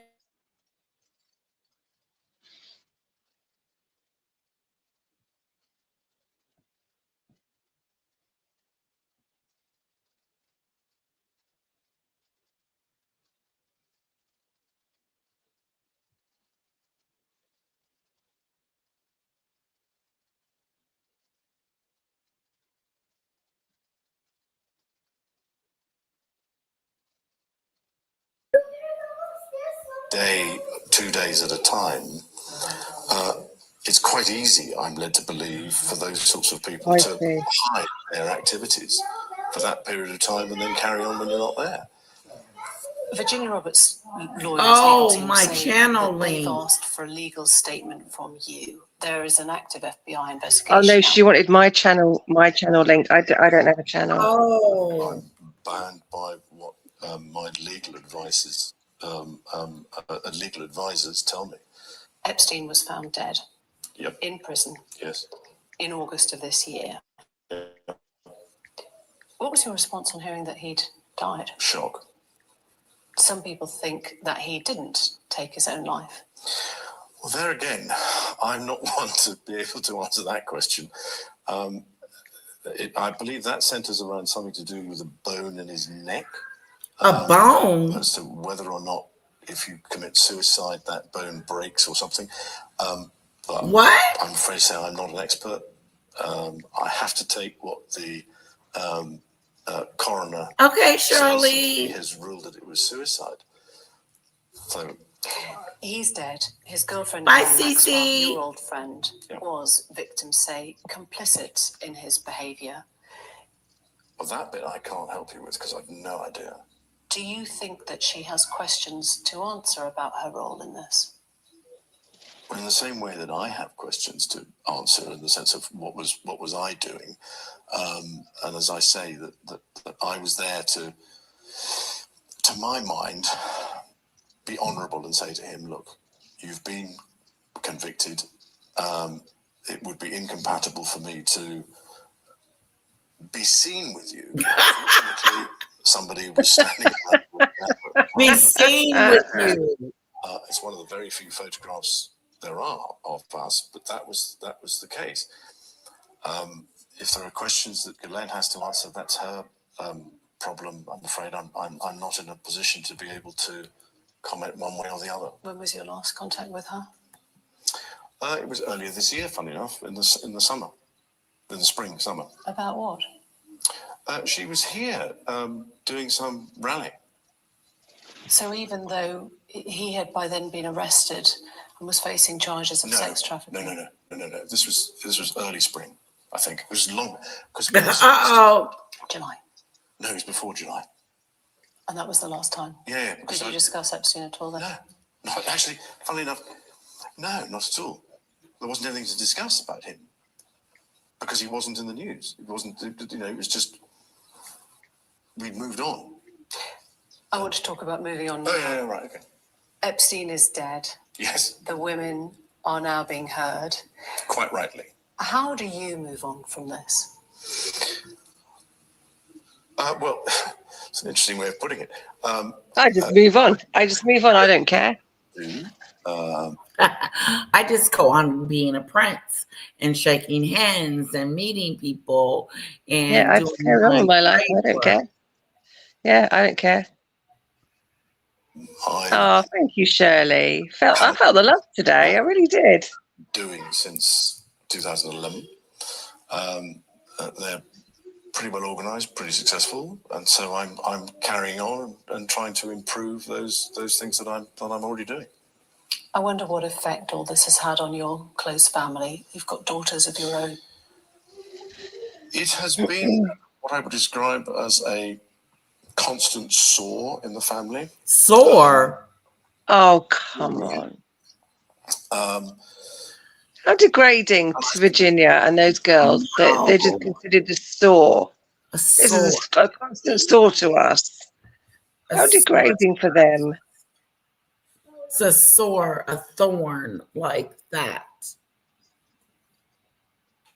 S6: day, 2 days at a time, it's quite easy, I'm led to believe, for those sorts of people
S5: I
S6: to
S5: see.
S6: hide their activities for that period of time and then carry on when you're not there.
S7: Virginia Roberts' lawyers
S1: Oh,
S7: legal team
S1: my
S7: say
S1: channel
S7: that they've
S1: link.
S7: asked for a legal statement from you. There is an active FBI investigation.
S5: Oh no,
S7: now.
S5: she wanted my channel link. I don't have a channel.
S1: Oh,
S6: I'm bound by what my legal advisors tell me.
S7: Epstein was found dead
S6: Yep.
S7: in prison
S6: Yes.
S7: in August of this year. What was your response on hearing that he'd died?
S6: Shock.
S7: Some people think that he didn't take his own life.
S6: Well, there again, I'm not one to be able to answer that question. I believe that centres around something to do with a bone in his neck.
S1: a bone.
S6: As to whether or not, if you commit suicide, that bone breaks or something. But
S1: What?
S6: I'm afraid to say I'm not an expert. I have to take what the coroner
S1: Okay,
S6: says. He
S1: Shirley.
S6: has ruled that it was suicide. So
S7: He's dead. His girlfriend,
S1: Bye,
S7: Karen Maxwell,
S1: Cece.
S7: your old friend,
S6: Yeah.
S7: was, victims say, complicit in his behaviour.
S6: well, that bit I can't help you with because I've no idea.
S7: Do you think that she has questions to answer about her role in this?
S6: In the same way that I have questions to answer, in the sense of what was I doing, and as I say that I was there to my mind, be honourable and say to him, look, you've been convicted. It would be incompatible for me to be seen with you. Unfortunately, somebody was standing there.
S1: Be seen with you.
S6: It's one of the very few photographs there are of us, but that was the case. If there are questions that Ghislaine has to answer, that's her problem. I'm afraid I'm not in a position to be able to comment one way or the other.
S7: When was your last contact with her?
S6: It was earlier this year, funny enough, in the summer, in the spring, summer.
S7: About what?
S6: She was here doing some rally.
S7: So even though he had by then been arrested and was facing charges of sex trafficking?
S6: No. This was early spring, I think. It was long.
S1: Uh-oh.
S7: July.
S6: No, it was before July.
S7: And that was the last time?
S6: Yeah.
S7: Did you discuss Epstein at all then?
S6: No, actually, funnily enough, no, not at all. There wasn't anything to discuss about him because he wasn't in the news. It wasn't, it was just, we'd moved on.
S7: I want to talk about moving on.
S6: Oh, yeah, right, okay.
S7: Epstein is dead.
S6: Yes,
S7: The women are now being heard.
S6: quite rightly.
S7: How do you move on from this?
S6: Well, it's an interesting way of putting it.
S5: I just move on. I don't care.
S1: I just go on being a prince and shaking hands and meeting people and
S5: Yeah, I just carry on with my life. I don't care. Yeah, I don't care. Oh, thank you, Shirley. I felt the love today. I really did.
S6: Doing since 2011. They're pretty well organised, pretty successful, and so I'm carrying on and trying to improve those things that I'm already doing.
S7: I wonder what effect all this has had on your close family. You've got daughters of your own.
S6: It has been what I would describe as a constant sore in the family.
S1: Sore.
S5: Oh, come on. How degrading to Virginia and those girls. They're just considered a sore.
S1: A
S5: This
S1: sore.
S5: is a constant sore to us. How degrading for them.
S1: It's a sore, a thorn like that.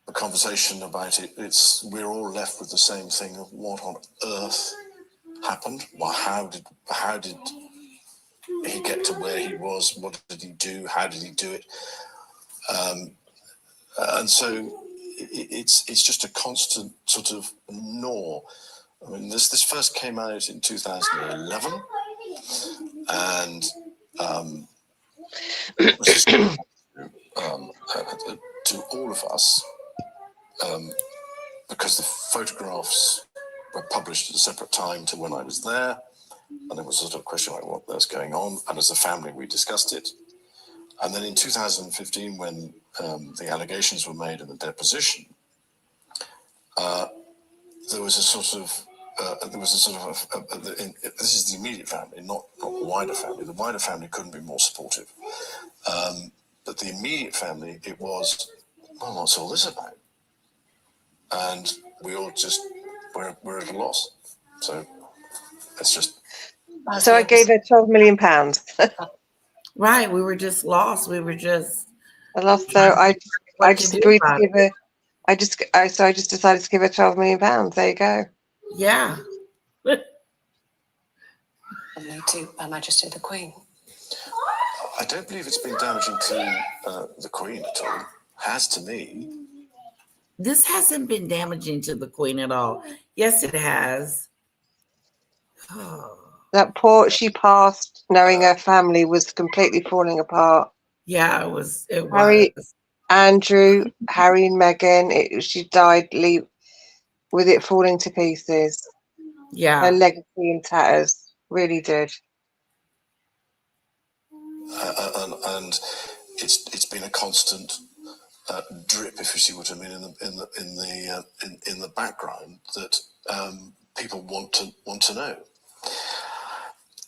S6: The conversation about it, we're all left with the same thing of what on earth happened. Well, how did he get to where he was? What did he do? How did he do it? And so it's just a constant sort of gnaw. I mean, this first came out in 2011, and to all of us, because the photographs were published at a separate time to when I was there, And it was a sort of question like what was going on. And as a family, we discussed it. And then in 2015, when the allegations were made in the deposition, there was a sort of this is the immediate family, not the wider family. The wider family couldn't be more supportive. But the immediate family, it was, well, what's all this about? And we all just, we're at a loss. So it's just.
S5: So I gave her £12 million.
S1: Right. We were just lost. We were just.
S5: I lost, so I just agreed to give her. I just decided to give her £12 million. There you go.
S1: Yeah.
S7: To Her Majesty the Queen.
S6: I don't believe it's been damaging to the Queen at all. Has to me.
S1: This hasn't been damaging to the Queen at all. Yes, it has. Oh.
S5: That she passed knowing her family was completely falling apart.
S1: Yeah, it was.
S5: Harry and Meghan, she died with it falling to pieces.
S1: Yeah.
S5: Her legacy in tatters, really did.
S6: And it's been a constant drip, if you see what I mean, in the background that people want to know.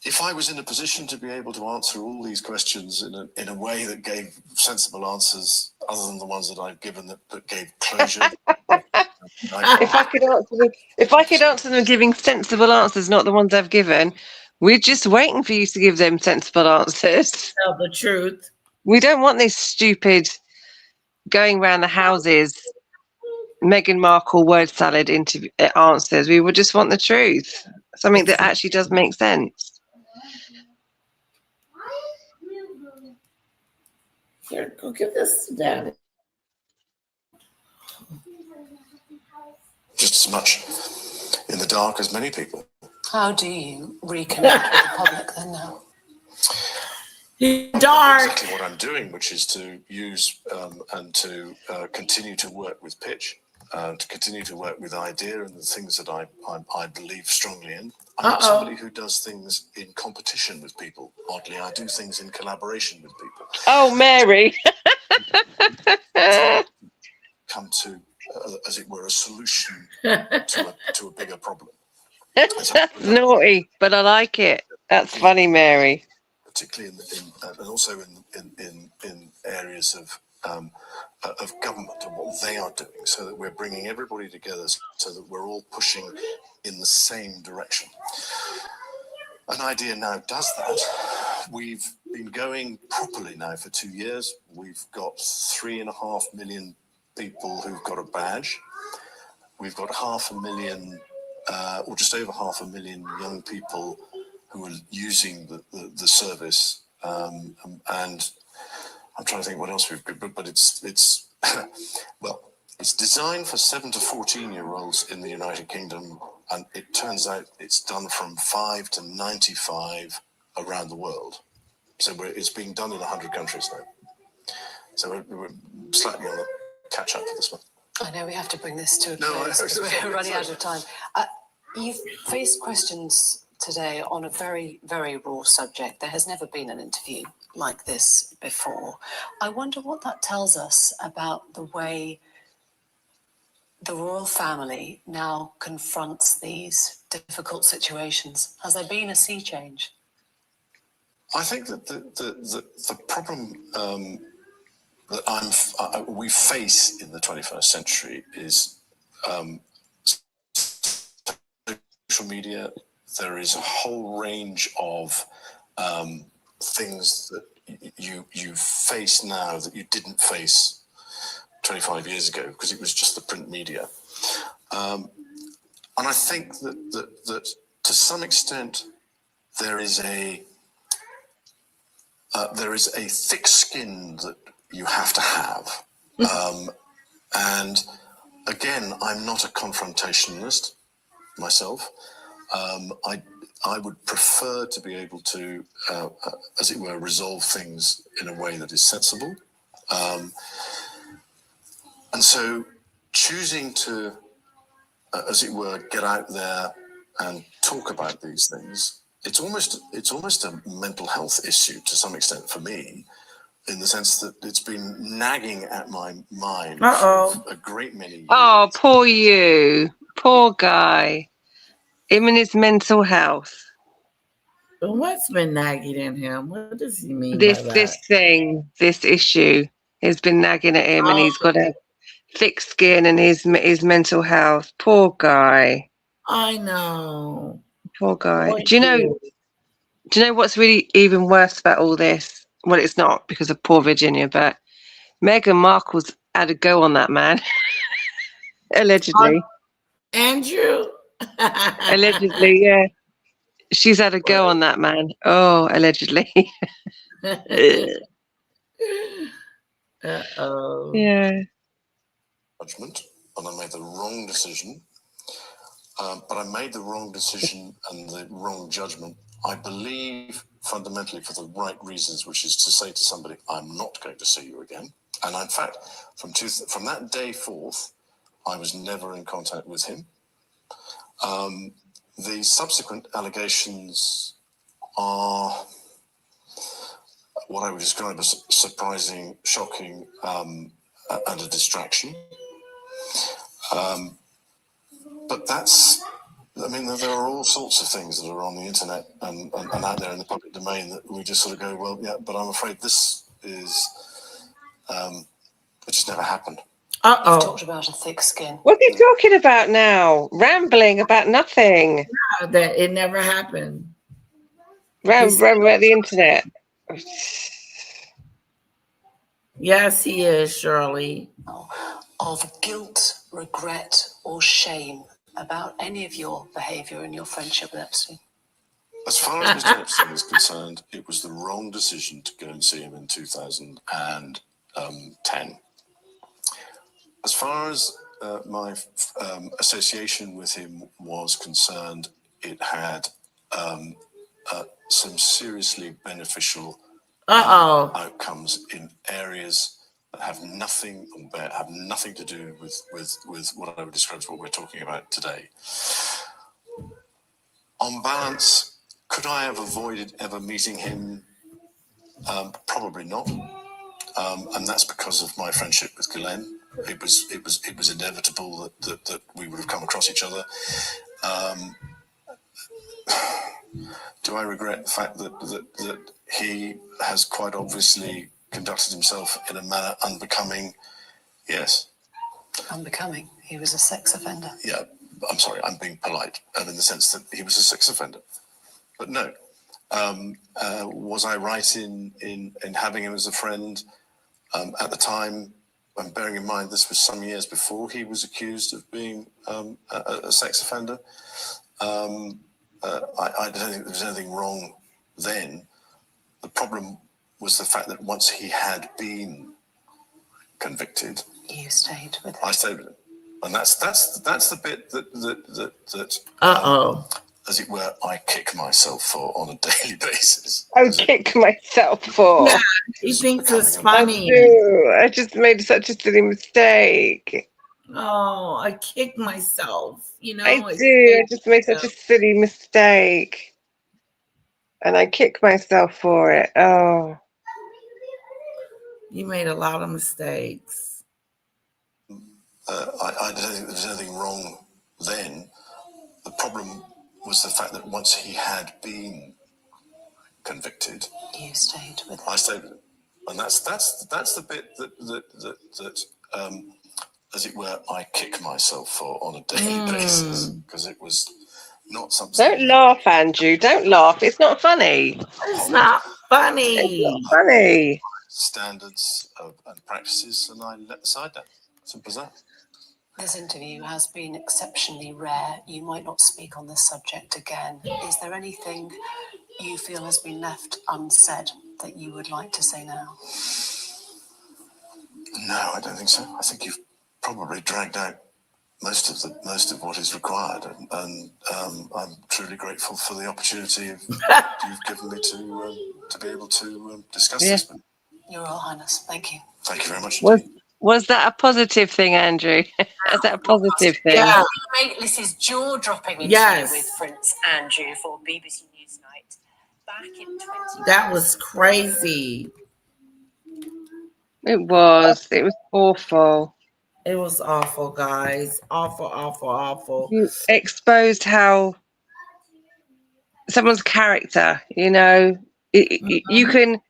S6: If I was in a position to be able to answer all these questions in a way that gave sensible answers, other than the ones that I've given that gave closure.
S5: If I could answer them giving sensible answers, not the ones I've given, we're just waiting for you to give them sensible answers.
S1: Tell the truth.
S5: We don't want this stupid going around the houses, Meghan Markle word salad answers. We would just want the truth, something that actually does make sense.
S1: Here, go give this to Daddy.
S6: Just as much in the dark as many people.
S7: How do you reconnect with the public then now?
S1: Dark.
S6: Exactly what I'm doing, which is to use and to continue to work with pitch, to continue to work with idea and the things that I believe strongly in. I'm not somebody who does things in competition with people. Oddly, I do things in collaboration with people.
S5: Oh, Mary.
S6: Come to, as it were, a solution to a bigger problem.
S5: That's naughty, but I like it. That's funny, Mary.
S6: Particularly and also in areas of government and what they are doing, so that we're bringing everybody together, so that we're all pushing in the same direction. An idea now does that. We've been going properly now for 2 years. We've got 3.5 million people who've got a badge. We've got 500,000, or just over 500,000 young people who are using the service, and I'm trying to think what else we've got, but it's well, it's designed for 7 to 14-year-olds in the United Kingdom, and it turns out it's done from 5 to 95 around the world. So it's being done in 100 countries now. So we're slightly on a catch up for this one.
S7: I know we have to bring this to a close because we're running out of time. You've faced questions today on a very, very raw subject. There has never been an interview like this before. I wonder what that tells us about the way the royal family now confronts these difficult situations. Has there been a sea change?
S6: I think that the problem that we face in the 21st century is social media. There is a whole range of things that you face now that you didn't face 25 years ago, because it was just the print media. And I think that to some extent there is a thick skin that you have to have. And again, I'm not a confrontationalist myself. I would prefer to be able to, as it were, resolve things in a way that is sensible. And so choosing to, as it were, get out there and talk about these things it's almost a mental health issue to some extent for me, in the sense that it's been nagging at my mind for a great many years.
S5: Oh, poor you. Poor guy. Him and his mental health.
S1: But what's been nagging in him? What does he mean by that?
S5: This issue has been nagging at him, and he's got a thick skin and his mental health. Poor guy.
S1: I know.
S5: Poor guy.
S1: Poor
S5: Do you know what's really even worse about all this? Well, it's not because of poor Virginia, but Meghan Markle's had a go on that man. Allegedly.
S1: Andrew?
S5: Allegedly, yeah. She's had a go on that man. Oh, allegedly.
S1: Uh-oh.
S5: Yeah.
S6: Judgment, and I made the wrong decision. But I made the wrong decision and the wrong judgment, I believe, fundamentally for the right reasons, which is to say to somebody, I'm not going to see you again. And in fact, from that day forth, I was never in contact with him. The subsequent allegations are what I would describe as surprising, shocking, and a distraction. But there are all sorts of things that are on the internet and out there in the public domain that we just sort of go, well, yeah, but I'm afraid this is, it just never happened.
S7: You've talked about a thick skin.
S5: What are you talking about now? Rambling about nothing.
S1: Yeah, that it never happened.
S5: Rambling about the internet.
S1: Yes, he is, Shirley.
S7: Of guilt, regret, or shame about any of your behaviour and your friendship with Epstein?
S6: As far as Mr. Epstein is concerned, it was the wrong decision to go and see him in 2010. As far as my association with him was concerned, it had some seriously beneficial outcomes in areas that have nothing to do with what I would describe as what we're talking about today. On balance, could I have avoided ever meeting him? Probably not, and that's because of my friendship with Ghislaine. It was inevitable that we would have come across each other. Do I regret the fact that he has quite obviously conducted himself in a manner unbecoming? Yes.
S7: Unbecoming? He was a sex offender.
S6: Yeah, I'm sorry, I'm being polite, and in the sense that he was a sex offender. But no. Was I right in having him as a friend at the time? And bearing in mind this was some years before he was accused of being a sex offender. I don't think there was anything wrong then. The problem was the fact that once he had been convicted,
S7: you stayed with him.
S6: I stayed with him, and that's the bit that as it were, I kick myself for on a daily basis.
S5: I kick myself for.
S1: Yeah, he thinks it's funny.
S5: I just made such a silly mistake.
S1: Oh, I kick myself.
S5: I do. I just made such a silly mistake. And I kick myself for it. Oh.
S1: You made a lot of mistakes.
S6: I don't think there was anything wrong then. The problem was the fact that once he had been convicted,
S7: you stayed with him.
S6: I stayed with him, and that's the bit that as it were, I kick myself for on a daily basis, because it was not something.
S5: Don't laugh, Andrew. Don't laugh. It's not funny.
S1: It's not funny.
S5: It's not funny.
S6: Standards and practices, and I let aside that. Simple as that.
S7: This interview has been exceptionally rare. You might not speak on this subject again. Is there anything you feel has been left unsaid that you would like to say now?
S6: No, I don't think so. I think you've probably dragged out most of what is required, and I'm truly grateful for the opportunity you've given me to be able to discuss this.
S7: Your Royal Highness, thank you.
S6: Thank you very much.
S5: Was that a positive thing, Andrew? Is that a positive thing?
S7: Yeah. This is jaw-dropping interview with Prince Andrew for BBC News Tonight.
S1: That was crazy.
S5: It was awful.
S1: It was awful, guys. Awful, awful, awful.
S5: You exposed how someone's character, you can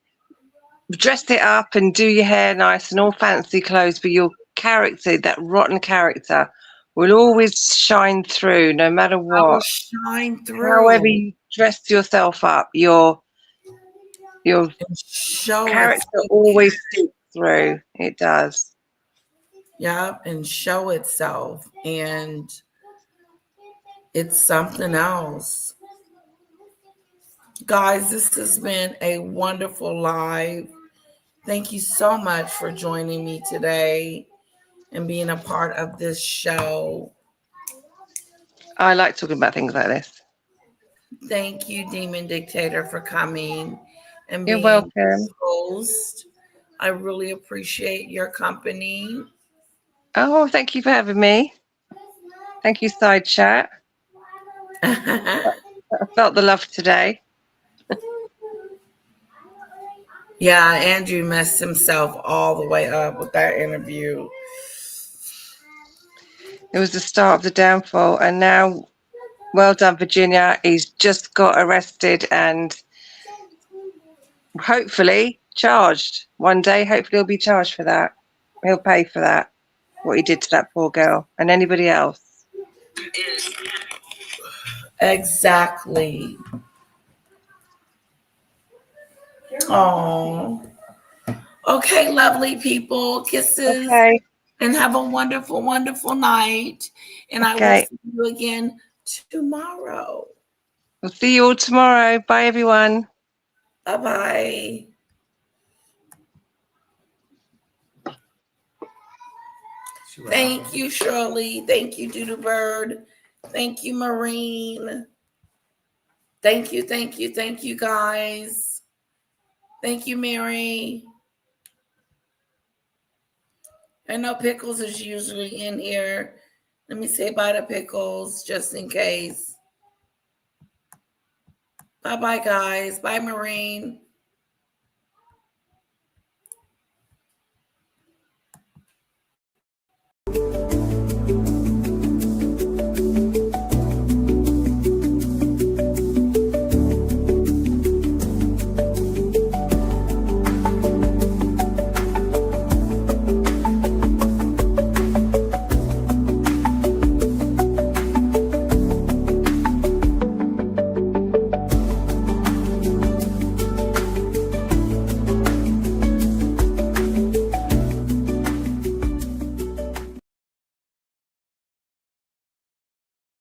S5: dress it up and do your hair nice and all fancy clothes, but your character, that rotten character, will always shine through no matter
S1: I will
S5: what.
S1: shine through.
S5: However you dress yourself up, your
S1: Show
S5: character
S1: itself.
S5: always seeps through. It does.
S1: Yeah, and show itself. And it's something else. Guys, this has been a wonderful live. Thank you so much for joining me today and being a part of this show.
S5: I like talking about things like this.
S1: Thank you, Demon Dictator, for coming and
S5: You're
S1: being
S5: welcome.
S1: host. I really appreciate your company.
S5: Oh, thank you for having me. Thank you, Side Chat.
S1: Yeah,
S5: I felt the love today.
S1: Andrew messed himself all the way up with that interview.
S5: It was the start of the downfall, and now, well done, Virginia. He's just got arrested and hopefully charged. One day, hopefully he'll be charged for that. He'll pay for that, what he did to that poor girl and anybody else.
S1: Exactly. Oh. Okay, lovely people. Kisses.
S5: Okay.
S1: And have a wonderful, wonderful night. And I will
S5: Okay.
S1: see you again tomorrow.
S5: We'll see you all tomorrow. Bye, everyone.
S1: Bye-bye. Thank you, Shirley. Thank you, Doodoo Bird. Thank you, Marine. Thank you, guys. Thank you, Mary. I know Pickles is usually in here. Let me say bye to Pickles just in case. Bye-bye, guys. Bye, Marine.